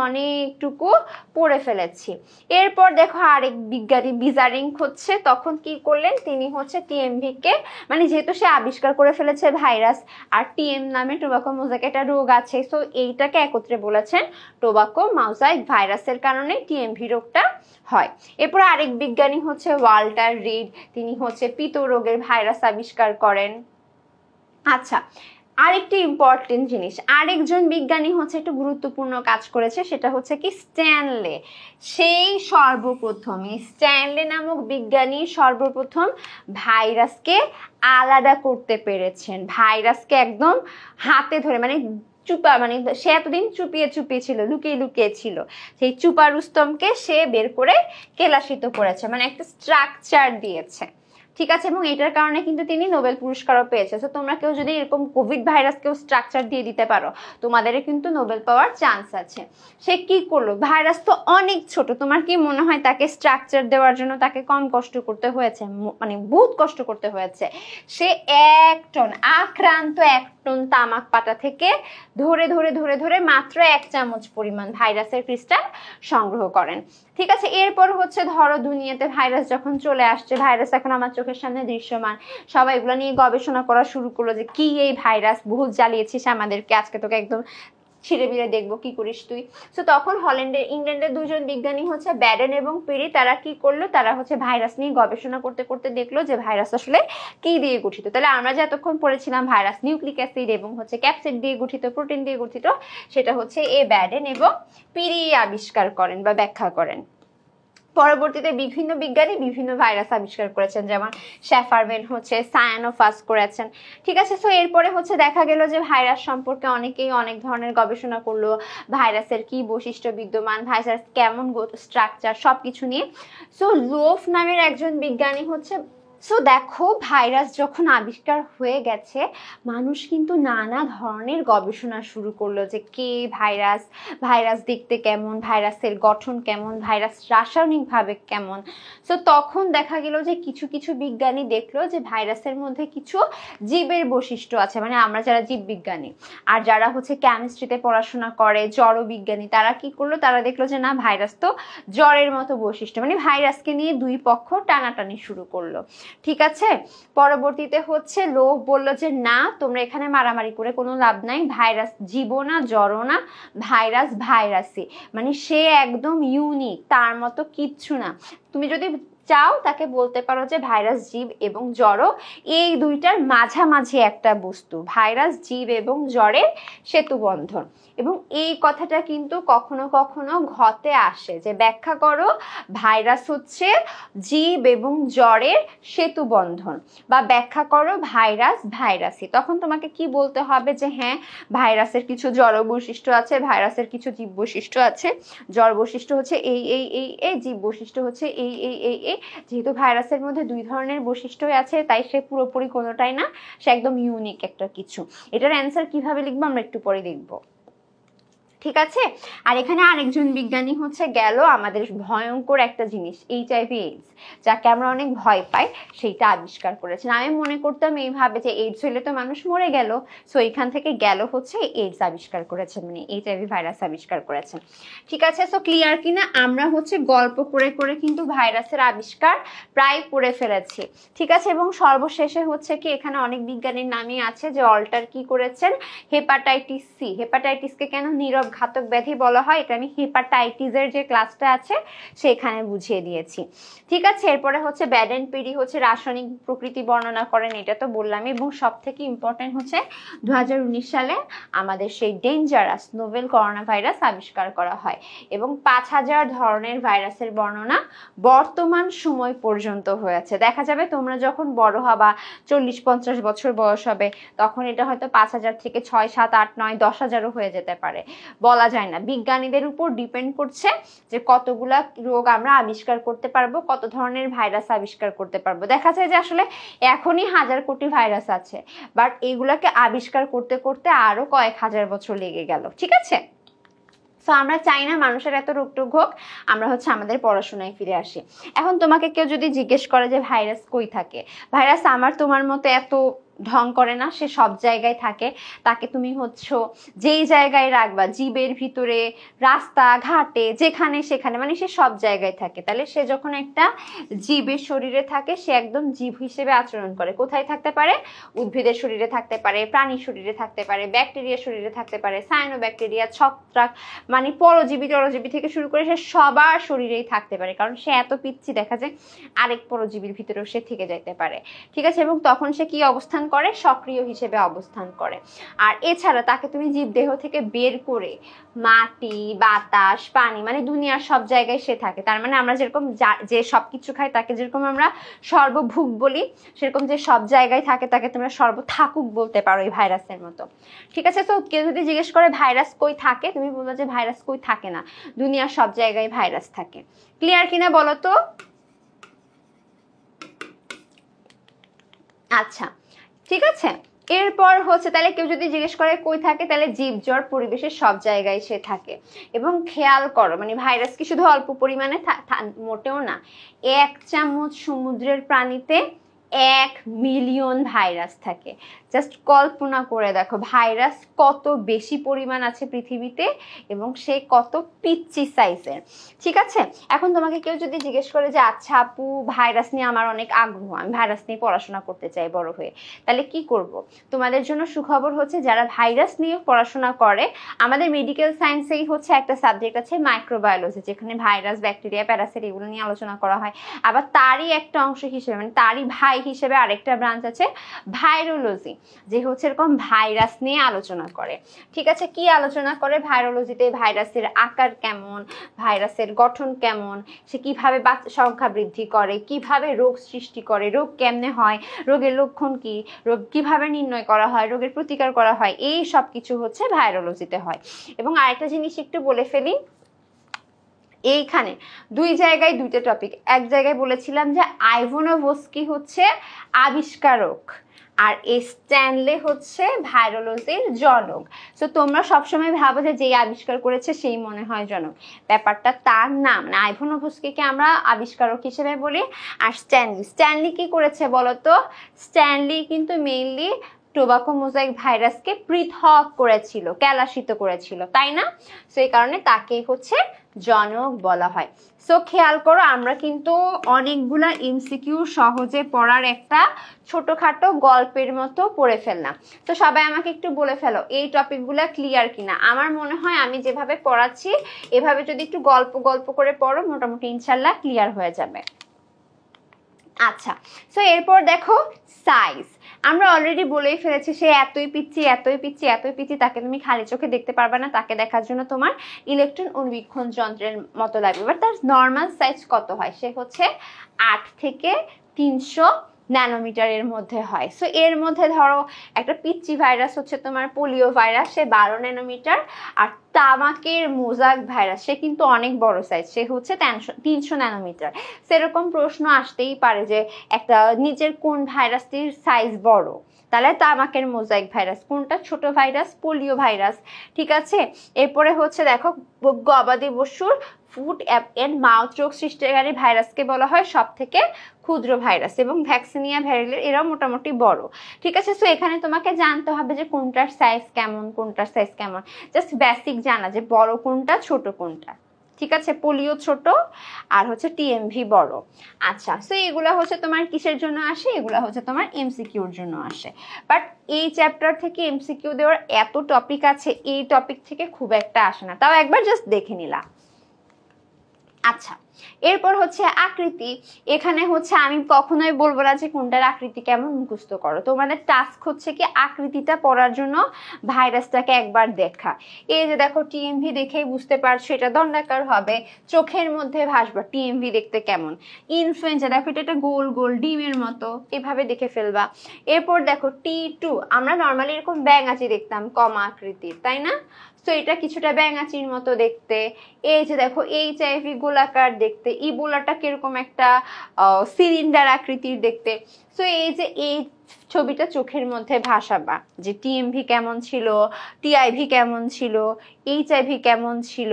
অনেকটুকু পড়ে ফেলেছি। এরপর দেখো আরেক বিজ্ঞানী বিজারিং হচ্ছে তখন কি করলেন, তিনি হচ্ছে টিএমভি কে, মানে যেহেতু সে আবিষ্কার করে ফেলেছে ভাইরাস, আর টিএম নামে টোবাকো মোজাইক একটা রোগ আছে, তো এইটাকে একত্রে বলেছেন টোবাকো মোজাইক ভাইরাসের কারণে টিএমভি রোগটা হয়। এরপর আরেক বিজ্ঞানী হচ্ছে ওয়াল্টার রিড, তিনি হচ্ছে পিত রোগের ভাইরাস আবিষ্কার করেন। আচ্ছা, আরেকটি ইম্পর্টেন্ট জিনিস, আরেকজন বিজ্ঞানী হচ্ছে একটু গুরুত্বপূর্ণ কাজ করেছে, সেটা হচ্ছে কি স্ট্যানলে। সেই সর্বপ্রথম স্ট্যানলে নামক বিজ্ঞানী সর্বপ্রথম ভাইরাসকে আলাদা করতে পেরেছেন, ভাইরাসকে একদম হাতে ধরে, মানে চুপা মানে সে এতদিন চুপিয়ে চুপিয়ে ছিল, লুকিয়ে লুকিয়ে ছিল, সেই চুপা রুস্তমকে সে বের করে কেলাসিত করেছে, মানে একটা স্ট্রাকচার দিয়েছে। ঠিক আছে, এবং এটার কারণে কিন্তু তিনি নোবেল পুরস্কারও পেয়েছে। তো তোমরা কেউ যদি এরকম কোভিড ভাইরাসকেও স্ট্রাকচার দিয়ে দিতে পারো, তোমাদের কিন্তু নোবেল পাওয়ার চান্স আছে। সে কি করলো, ভাইরাস তো অনেক ছোট, তোমার কি মনে হয় তাকে স্ট্রাকচার দেওয়ার জন্য তাকে কম কষ্ট করতে হয়েছে? মানে বহুত কষ্ট করতে হয়েছে। সে 1 টন আক্রান্ত 1 টন তামাক পাতা থেকে ধরে ধরে ধরে ধরে মাত্র 1 চামচ পরিমাণ ভাইরাসের ক্রিস্টাল সংগ্রহ করেন। ঠিক আছে, এরপর হচ্ছে ধরো দুনিয়াতে ভাইরাস যখন চলে আসছে, ভাইরাস এখন আমার চোখের সামনে দৃশ্যমান, সবাই এগুলো নিয়ে গবেষণা করা শুরু করলো যে কি এই ভাইরাস, বহুত জ্বালিয়েছিস আমাদেরকে, আজকে তোকে একদম ছিঁড়ে বিড়ে দেখবো কি করিস তুই। তো তখন ইংল্যান্ডের 2 জন বিজ্ঞানী হচ্ছে ব্যাডেন এবং পিরি, তারা কি করলো, তারা হচ্ছে ভাইরাস নিয়ে গবেষণা করতে করতে দেখলো যে ভাইরাস আসলে কি দিয়ে গঠিত। তাহলে আমরা যে এতক্ষণ পড়েছিলাম ভাইরাস নিউক্লিক অ্যাসিড এবং হচ্ছে ক্যাপসিড দিয়ে গঠিত, প্রোটিন দিয়ে গঠিত, সেটা হচ্ছে ব্যাডেন এবং পিরি আবিষ্কার করেন বা ব্যাখ্যা করেন। পরবর্তীতে বিভিন্ন বিজ্ঞানী বিভিন্ন ভাইরাস আবিষ্কার করেছেন, যেমন শেফারম্যান হচ্ছে সায়ানোফাস করেছেন। ঠিক আছে, সো এরপরে হচ্ছে দেখা গেল যে ভাইরাস সম্পর্কে অনেকেই অনেক ধরনের গবেষণা করলো, ভাইরাসের কি বৈশিষ্ট্য বিদ্যমান, ভাইরাস কেমন স্ট্রাকচার, সবকিছু নিয়ে। সো লোফ নামের একজন বিজ্ঞানী হচ্ছে, সো দেখো ভাইরাস যখন আবিষ্কার হয়ে গেছে, মানুষ কিন্তু নানা ধরনের গবেষণা শুরু করলো যে কে ভাইরাস, ভাইরাস দেখতে কেমন, ভাইরাসের গঠন কেমন, ভাইরাস রাসায়নিকভাবে কেমন। সো তখন দেখা গেল যে কিছু কিছু বিজ্ঞানী দেখলো যে ভাইরাসের মধ্যে কিছু জীবের বৈশিষ্ট্য আছে, মানে আমরা যারা জীববিজ্ঞানী আর যারা হচ্ছে কেমিস্ট্রিতে পড়াশোনা করে জড়বিজ্ঞানী, তারা কি করলো, তারা দেখলো যে না ভাইরাস তো জ্বরের মতো বৈশিষ্ট্য, মানে ভাইরাসকে নিয়ে দুই পক্ষ টানাটানি শুরু করলো। ঠিক আছে, পরবর্তীতে হচ্ছে লোক বললো যে না, তোমরা এখানে মারামারি করে কোনো লাভ নাই, ভাইরাস জীবও না জড়ও না, ভাইরাস ভাইরাসই, মানে সে একদম ইউনিক, তার মতো কিচ্ছু না। তুমি যদি চাও তাকে বলতে পারো যে ভাইরাস জীব এবং জড় এই দুইটার মাঝামাঝি একটা বস্তু, ভাইরাস জীব এবং জড়ের সেতু বন্ধন। এবং এই কথাটা কিন্তু কখনো কখনো ঘটে আসে যে ব্যাখ্যা করো ভাইরাস হচ্ছে জীব এবং জড়ের সেতু বন্ধন, বা ব্যাখ্যা করো ভাইরাস ভাইরাসই। তখন তোমাকে কি বলতে হবে যে হ্যাঁ ভাইরাসের কিছু জড় বৈশিষ্ট্য আছে, ভাইরাসের কিছু জীব বৈশিষ্ট্য আছে, জড় বৈশিষ্ট্য হচ্ছে এই এই এই এই, জীব বৈশিষ্ট্য হচ্ছে এই এই এই এই। যেহেতু ভাইরাসের মধ্যে 2 ধরনের বৈশিষ্ট্যই আছে, তাই সে পুরোপুরি কোনোটাই না, সে একদম ইউনিক একটা কিছু। এটার অ্যান্সার কিভাবে লিখবো আমরা একটু পরে দেখবো। ঠিক আছে, আর এখানে আরেকজন বিজ্ঞানী হচ্ছে গেল আমাদের ভয়ঙ্কর একটা জিনিস HIV এইডস, যাকে আমরা অনেক ভয় পাই, সেইটা আবিষ্কার করেছেন। আমি মনে করতাম এইভাবে যে এইডস হলে তো মানুষ মরে গেল, সো এখান থেকে গেল হচ্ছে এইডস আবিষ্কার করেছেন, মানে HIV ভাইরাস আবিষ্কার করেছেন। ঠিক আছে, সো ক্লিয়ার কিনা? আমরা হচ্ছে গল্প করে করে কিন্তু ভাইরাসের আবিষ্কার প্রায় করে ফেলেছি। ঠিক আছে, এবং সর্বশেষে হচ্ছে কি এখানে অনেক বিজ্ঞানীর নামই আছে যে অল্টার কি করেছেন, হেপাটাইটিস সি। হেপাটাইটিসকে কেন নীরব ঘাতক ব্যাধি বলা হয়, এটা আমি হেপাটাইটিসের যে ক্লাসটা আছে সেখানে বুঝিয়ে দিয়েছি। ঠিক আছে, এরপরে হচ্ছে ব্যাডেন পিরি হচ্ছে রাসায়নিক প্রকৃতি বর্ণনা করেন, এটা তো বললাম। এবং সব থেকে ইম্পর্টেন্ট হচ্ছে 2019 সালে আমাদের সেই ডেঞ্জারাস নোভেল করোনা ভাইরাস আবিষ্কার করা হয়, এবং 5000 ধরনের ভাইরাসের বর্ণনা বর্তমান সময় পর্যন্ত হয়েছে। দেখা যাবে তোমরা যখন বড় হবা, 40-50 বছর বয়স হবে, তখন এটা হয়তো 5000 থেকে 6, 7, 8, 9, 10,000ও হয়ে যেতে পারে, বলা যায় না। বিজ্ঞানীদের উপর ডিপেন্ড করছে যে কতগুলা রোগ আমরা আবিষ্কার করতে পারবো, কত ধরনের ভাইরাস আবিষ্কার করতে পারবো। দেখা যায় যে আসলে এখনই 1000 কোটি ভাইরাস আছে, বাট এগুলাকে আবিষ্কার করতে করতে আরো কয়েক হাজার বছর লেগে গেল। ঠিক আছে, সো আমরা চাই না মানুষের এত রোগটোগ হোক, আমরা হচ্ছে আমাদের পড়াশোনায় ফিরে আসি। এখন তোমাকে কেউ যদি জিজ্ঞেস করে যে ভাইরাস কই থাকে, ভাইরাস আমার তোমার মতো এত ঢং করে না, সে সব জায়গায় থাকে। তাকে তুমি হচ্ছে যেই জায়গায় রাখবা, জীবের ভিতরে, রাস্তা ঘাটে, যেখানে সেখানে, মানে সে সব জায়গায় থাকে। তাহলে সে যখন একটা জীবের শরীরে থাকে, সে একদম জীব হিসেবে আচরণ করে। কোথায় থাকতে পারে? উদ্ভিদের শরীরে থাকতে পারে, প্রাণীর শরীরে থাকতে পারে, ব্যাকটেরিয়ার শরীরে থাকতে পারে, সায়ানোব্যাকটেরিয়া, ছত্রাক, মানে পরজীবী টরজীবী থেকে শুরু করে সে সবার শরীরেই থাকতে পারে, কারণ সে এত পিচ্ছি, দেখা যায় আরেক পরজীবীর ভিতরেও সে থেকে যাইতে পারে। ঠিক আছে, এবং তখন সে কি অবস্থান করে, সক্রিয় হিসেবে অবস্থান করে। আর এছাড়া তাকে তুমি জীবদেহ থেকে বের করে মাটি, বাতাস, পানি মানে দুনিয়ার সব জায়গায় সে থাকে। তার মানে আমরা যেরকম যে সবকিছু খাই তাকে যেরকম আমরা সর্বভুক বলি, সেরকম যে সব জায়গায় থাকে তাকে তোমরা সর্বথাকুক বলতে পারো এই ভাইরাসের মতো। ঠিক আছে? তো কেউ যদি জিজ্ঞেস করে ভাইরাস কই থাকে, তুমি বলবো যে ভাইরাস কই থাকে না, দুনিয়ার সব জায়গায় ভাইরাস থাকে। ক্লিয়ার কিনা বলো তো? আচ্ছা, ঠিক আছে। এরপর হচ্ছে তাহলে কেউ যদি জিজ্ঞেস করে কই থাকে, তাহলে জীবজড় পরিবেশের সব জায়গায় সে থাকে। এবং খেয়াল করো, মানে ভাইরাস কি শুধু অল্প পরিমাণে, মোটেও না। 1 চামচ সমুদ্রের পানিতে 1 মিলিয়ন ভাইরাস থাকে। জাস্ট কল্পনা করে দেখো ভাইরাস কত বেশি পরিমাণ আছে পৃথিবীতে এবং সে কত পিচ্চি সাইজের। ঠিক আছে? এখন তোমাকে কেউ যদি জিজ্ঞেস করে যে আচ্ছা আপু ভাইরাস নিয়ে আমার অনেক আগ্রহ, আমি ভাইরাস নিয়ে পড়াশোনা করতে চাই বড় হয়ে, তাহলে কি করব? তোমাদের জন্য সুখবর হচ্ছে যারা ভাইরাস নিয়ে পড়াশোনা করে, আমাদের মেডিকেল সায়েন্সেই হচ্ছে একটা সাবজেক্ট আছে মাইক্রোবায়োলজি, যেখানে ভাইরাস, ব্যাকটেরিয়া, প্যারাসাইট এগুলো নিয়ে আলোচনা করা হয়। আবার তারই একটা অংশ হিসেবে, মানে তারই ভাই হিসেবে আরেকটা ব্রাঞ্চ আছে ভাইরোলজি, যে হচ্ছে এরকম ভাইরাস নিয়ে আলোচনা করে। ঠিক আছে? কি আলোচনা করে ভাইরোলজিতে? ভাইরাসের আকার কেমন, ভাইরাসের গঠন কেমন, সে কিভাবে সংখ্যা বৃদ্ধি করে, কিভাবে রোগ সৃষ্টি করে, রোগ কেমনে হয়, রোগের লক্ষণ কি, রোগ কিভাবে নির্ণয় করা হয়, রোগের প্রতিকার করা হয়, এই সব কিছু হচ্ছে ভাইরোলজিতে হয়। এবং আরেকটা জিনিস একটু বলে ফেলি, এইখানে 2 জায়গায় 2টা টপিক। এক জায়গায় বলেছিলাম যে আইভানোভস্কি হচ্ছে আবিষ্কারক আর স্ট্যানলে হচ্ছে ভাইরোলজির জনক। তো তোমরা সবসময় ভাবো যে যেই আবিষ্কার করেছে সেই মনে হয় জনক, ব্যাপারটা তার না। মানে আইভানোভস্কিকে আমরা আবিষ্কারক হিসেবে বলি। আর স্ট্যানলি কি করেছে বলতো? স্ট্যানলি কিন্তু মেইনলি টোবাকো মোজাইক ভাইরাসকে পৃথক করেছিল, কেলাসিত করেছিল, তাই না? সো এই কারণে তাকেই হচ্ছে জনক বলা হয়। সো খেয়াল করো, আমরা কিন্তু অনেকগুলা এমসিকিউ সহজে পড়ার একটা ছোটখাটো গল্পের মতো পড়ে ফেললাম। তো সবাই আমাকে একটু বলে ফেলো এই টপিকগুলা ক্লিয়ার কিনা। আমার মনে হয় আমি যেভাবে পড়াচ্ছি এভাবে যদি একটু গল্প গল্প করে পড়ো, মোটামুটি ইনশাল্লাহ ক্লিয়ার হয়ে যাবে। আচ্ছা, সো এরপর দেখো সাইজ। আমরা অলরেডি বলেই ফেলেছি সে এতই পিচ্ছি, এতই পিচ্ছি, এতই পিচ্ছি, তাকে তুমি খালি চোখে দেখতে পারবে না, তাকে দেখার জন্য তোমার ইলেকট্রন অনুবীক্ষণ যন্ত্রের মতো লাগবে। এবার তার নর্মাল সাইজ কত হয়? সে হচ্ছে 8 থেকে 300 ন্যানোমিটারের মধ্যে হয়। সো এর মধ্যে ধরো একটা পিচ্চি ভাইরাস হচ্ছে তোমার পোলিও ভাইরাস, সে 12 ন্যানোমিটার। আর তামাকের মোজাইক ভাইরাস সে কিন্তু অনেক বড় সাইজ, সে হচ্ছে 300 ন্যানোমিটার। সেরকম প্রশ্ন আসতেই পারে যে একটা নিচের কোন ভাইরাসটির সাইজ বড়, তাহলে তামাকের মোজাইক ভাইরাস কোনটা? ছোট ভাইরাস, পোলিও ভাইরাস। ঠিক আছে? এরপরে হচ্ছে দেখো গবাদি পশুর ফুট এন্ড মাউথ রোগ সৃষ্টিকারী ভাইরাসকে বলা হয় সব থেকে ক্ষুদ্র ভাইরাস, এবং ভ্যাকসিনিয়া ভ্যারিলের এরাও মোটামুটি বড়। ঠিক আছে? সো এখানে তোমাকে জানতে হবে যে কোনটার সাইজ কেমন, কোনটার সাইজ কেমন, জাস্ট বেসিক জানা যে বড় কোনটা ছোট কোনটা। ঠিক আছে? পোলিও ছোট আর হচ্ছে টিএমভি বড়। আচ্ছা, সো এগুলা হচ্ছে তোমার কিসের জন্য আসে? এগুলা হচ্ছে তোমার এমসিকিউর জন্য আসে। বাট এই চ্যাপ্টার থেকে এমসিকিউ দেওয়ার এত টপিক আছে, এই টপিক থেকে খুব একটা আসে না, তাও একবার জাস্ট দেখে নিলাম। আচ্ছা, এরপর হচ্ছে আকৃতি। এখানে হচ্ছে আমি কখনোই বলবো না যে কোনটার আকৃতি কেমন মুখস্থ করো, তোমাদের টাস্ক হচ্ছে কি আকৃতিটা পড়ার জন্য ভাইরাসটাকে একবার দেখা। এই যে দেখো টিএমভি দেখেই বুঝতে পারছো এটা দণ্ডাকার হবে, চোখের মধ্যে ভাসবা টিএমভি দেখতে কেমন। ইনফ্লুয়েঞ্জা দেখো এটা গোল গোল ডিমের মতো, এভাবে দেখে ফেলবা। এরপর দেখো T2, আমরা নর্মালি এরকম ব্যাঙাচি দেখতাম কমা আকৃতির, তাই না? তো এটা কিছুটা ব্যাঙাচির মতো দেখতে। এই যে দেখো HIV গোলাকার দেখতে, ইবোলাটা কিরকম একটা সিলিন্ডার আকৃতির দেখতে। সো এই যে এই ছবিটা চোখের মধ্যে ভাসাবা যে টিএমভি কেমন ছিল, টিআইভি কেমন ছিল, HIV কেমন ছিল,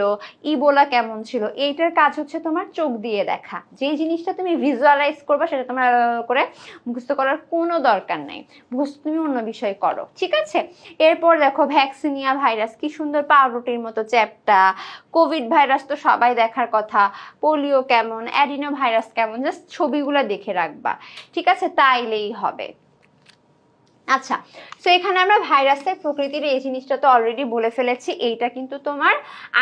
ইবোলা কেমন ছিল। এইটার কাজ হচ্ছে তোমার চোখ দিয়ে দেখা। যে জিনিসটা তুমি ভিজুয়ালাইজ করবা সেটা তোমার করে মুখস্থ করার কোনো দরকার নাই, মুখস্থ তুমি অন্য বিষয় করো। ঠিক আছে? এরপর দেখো ভ্যাকসিনিয়া ভাইরাস, কি সুন্দর পাউরুটির মতো চ্যাপ্টা। কোভিড ভাইরাস তো সবাই দেখার কথা। পোলিও কেমন, অ্যাডিনো ভাইরাস কেমন, জাস্ট ছবিগুলো দেখে রাখবা। ঠিক আছে? তাইলেই হবে। আচ্ছা, তো এখানে আমরা ভাইরাসের প্রকৃতির এই জিনিসটা তো অলরেডি বলে ফেলেছি। এইটা কিন্তু তোমার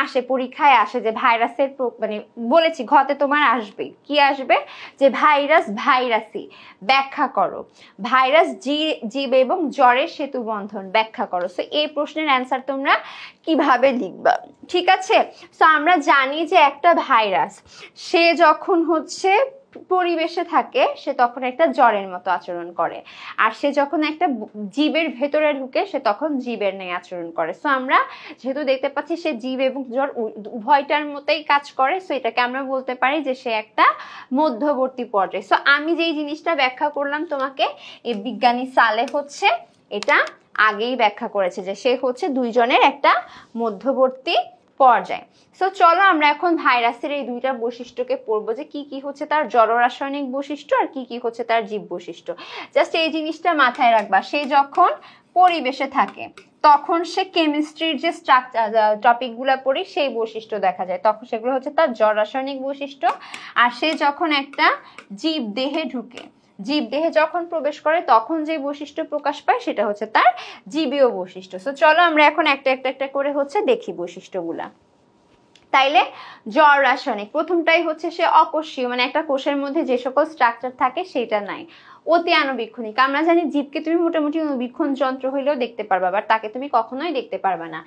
আসে, পরীক্ষায় আসে যে ভাইরাসের মানে বলেছি ঘতে তোমার আসবে, কি আসবে যে ভাইরাস ভাইরাসি ব্যাখ্যা করো, ভাইরাস জীব এবং জ্বরের সেতু বন্ধন ব্যাখ্যা করো। সো এই প্রশ্নের অ্যান্সার তোমরা কিভাবে লিখবা, ঠিক আছে? সো আমরা জানি যে একটা ভাইরাস সে যখন হচ্ছে পরিবেশে থাকে সে তখন একটা জ্বরের মতো আচরণ করে, আর সে যখন একটা জীবের ভেতরে ঢুকে সে তখন জীবের ন্যায় আচরণ করে। সো আমরা যেহেতু দেখতে পাচ্ছি সে জীব এবং জ্বর উভয়টার মতোই কাজ করে, সো এটাকে আমরা বলতে পারি যে সে একটা মধ্যবর্তী পর্যায়ে। সো আমি যেই জিনিসটা ব্যাখ্যা করলাম তোমাকে, এই বিজ্ঞানী সালে হচ্ছে এটা আগেই ব্যাখ্যা করেছে যে সে হচ্ছে দুইজনের একটা মধ্যবর্তী পর্যায়। সো চলো আমরা এখন ভাইরাসের এই দুইটা বৈশিষ্ট্যকে পড়বো যে কি কি হচ্ছে তার জড় রাসায়নিক বৈশিষ্ট্য আর কি কি হচ্ছে তার জীব বৈশিষ্ট্য। জাস্ট এই জিনিসটা মাথায় রাখবা, সে যখন পরিবেশে থাকে তখন সে কেমিস্ট্রির যে স্ট্রাকচার টপিকগুলো পড়ি সেই বৈশিষ্ট্য দেখা যায়, তখন সেগুলো হচ্ছে তার জড় রাসায়নিক বৈশিষ্ট্য। আর সে যখন একটা জীব দেহে ঢুকে, জীব দেহে যখন প্রবেশ করে তখন যে বৈশিষ্ট্য প্রকাশ পায় সেটা হচ্ছে তার জীবীয় বৈশিষ্ট্য। সো চলো আমরা এখন একটা করে হচ্ছে দেখি বৈশিষ্ট্যগুলা। তাইলে জড় রাসায়নিক প্রথমটাই হচ্ছে সে অকোষীয়, মানে একটা কোষের মধ্যে যে সকল স্ট্রাকচার থাকে সেটা নাই। অতি আণুবীক্ষণিক, আমরা জানি জীবকে তুমি মোটামুটি অনুবীক্ষণ যন্ত্র হইলেও দেখতে পারবা, বাট তাকে তুমি কখনোই দেখতে পারবা না।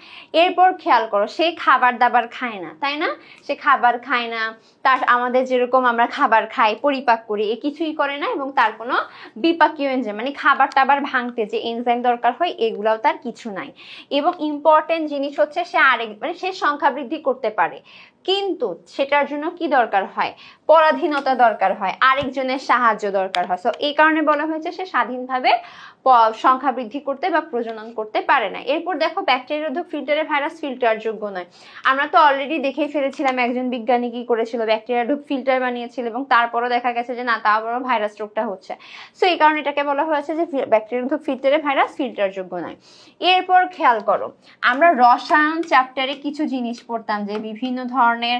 এরপর খেয়াল করো সে খাবার দাবার খায় না, তাই না? সে খাবার খায় না, তার আমাদের যেরকম আমরা খাবার খাই পরিপাক করি এ কিছুই করে না, এবং তার কোনো বিপাকীয় এনজাইম মানে খাবার টাবার ভাঙতে যে এনজাইম দরকার হয় এগুলাও তার কিছু নাই। এবং ইম্পর্টেন্ট জিনিস হচ্ছে সে মানে সে সংখ্যা বৃদ্ধি করতে পারে, কিন্তু সেটার জন্য কি দরকার হয়? পরাধীনতা দরকার হয়, আরেকজনের সাহায্য দরকার হয়। সো এই কারণে বলা হয়েছে সে স্বাধীনভাবে সংখ্যা বৃদ্ধি করতে বা প্রজনন করতে পারে না। এরপর দেখো ব্যাকটেরিয়ারোধক ফিল্টারে ভাইরাস ফিল্টার যোগ্য নয়। আমরা তো অলরেডি দেখেই ফেলেছিলাম একজন বিজ্ঞানী কি করেছিল, ব্যাকটেরিয়ারোধক ফিল্টার বানিয়েছিল এবং তারপরও দেখা গেছে যে না তারপরও ভাইরাস রোগটা হচ্ছে। সো এই কারণে এটাকে বলা হয়েছে যে ব্যাকটেরিয়ারোধক ফিল্টারে ভাইরাস ফিল্টার যোগ্য নয়। এরপর খেয়াল করো আমরা রসায়ন চ্যাপ্টারে কিছু জিনিস পড়তাম যে বিভিন্ন ধরনের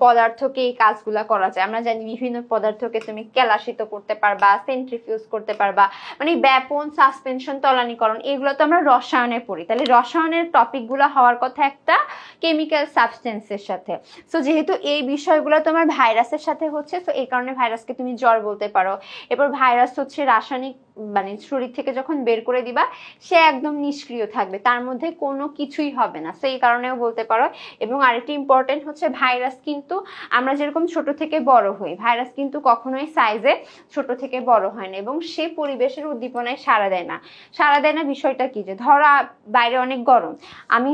পদার্থকে এই কাজগুলা করা যায়। আমরা জানি বিভিন্ন পদার্থকে তুমি কেলাসিত করতে পারবা, সেন্ট্রিফিউজ করতে পারবা, মানে ব্যাপন, সাসপেনশন, তলানীকরণ, এগুলো তো আমরা রসায়নে পড়ি। তাহলে রসায়নের টপিকগুলো হওয়ার কথা একটা কেমিক্যাল সাবস্টেন্সের সাথে। সো যেহেতু এই বিষয়গুলো তোমার ভাইরাসের সাথে হচ্ছে, সো এই কারণে ভাইরাসকে তুমি জ্বর বলতে পারো। এরপর ভাইরাস হচ্ছে রাসায়নিক মানে শরীর থেকে যখন বের করে দিবা সে একদম নিষ্ক্রিয় থাকবে, তার মধ্যে কোনো কিছুই হবে না, সো এই কারণেও বলতে পারো। এবং আরেকটি ইম্পর্টেন্ট হচ্ছে ভাইরাস কিন্তু আমরা যেরকম ছোট থেকে বড় হই, ভাইরাস কিন্তু কখনোই সাইজে ছোট থেকে বড় হয় না, এবং সে পরিবেশের উদ্দীপনায় সাড়া দেয় না। সাড়া দেয় না বিষয়টা কি, যে ধরো বাইরে অনেক গরম, আমি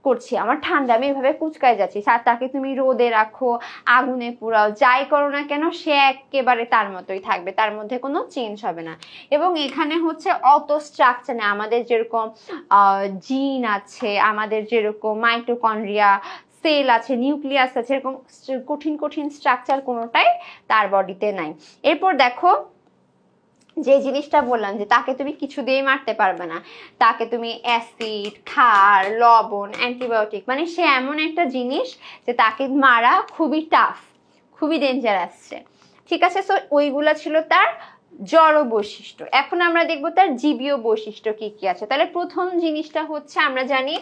করছি, আমার ঠান্ডা, আমি এভাবে কুচকায় যাচ্ছি, তাকে তুমি রোদে রাখো, আগুনে পুরাও, যাই করো না কেন সে একেবারে তার মতোই থাকবে, তার মধ্যে কোনো চেঞ্জ হবে না। এবং এখানে হচ্ছে অত স্ট্রাকচার নেই, আমাদের যেরকম জিন আছে, আমাদের যেরকম মাইটোকন্ড্রিয়া, সেল আছে, নিউক্লিয়াস আছে, এরকম কঠিন কঠিন স্ট্রাকচার কোনোটাই তার বডিতে নাই। এরপর দেখো যে জিনিসটা বললাম যে তাকে তুমি কিছু দিয়ে মারতে পারবে না, তাকে তুমি অ্যাসিড, ক্ষার, লবণ, অ্যান্টিবায়োটিক, মানে সে এমন একটা জিনিস যে তাকে মারা খুবই টাফ, খুবই ডেঞ্জারাস, ঠিক আছে? সো ওইগুলা ছিল তার জড় বৈশিষ্ট্য। এখন আমরা দেখবো তার জীবীয় বৈশিষ্ট্য কি কি আছে। তাহলে প্রথম জিনিসটা হচ্ছে আমরা জানি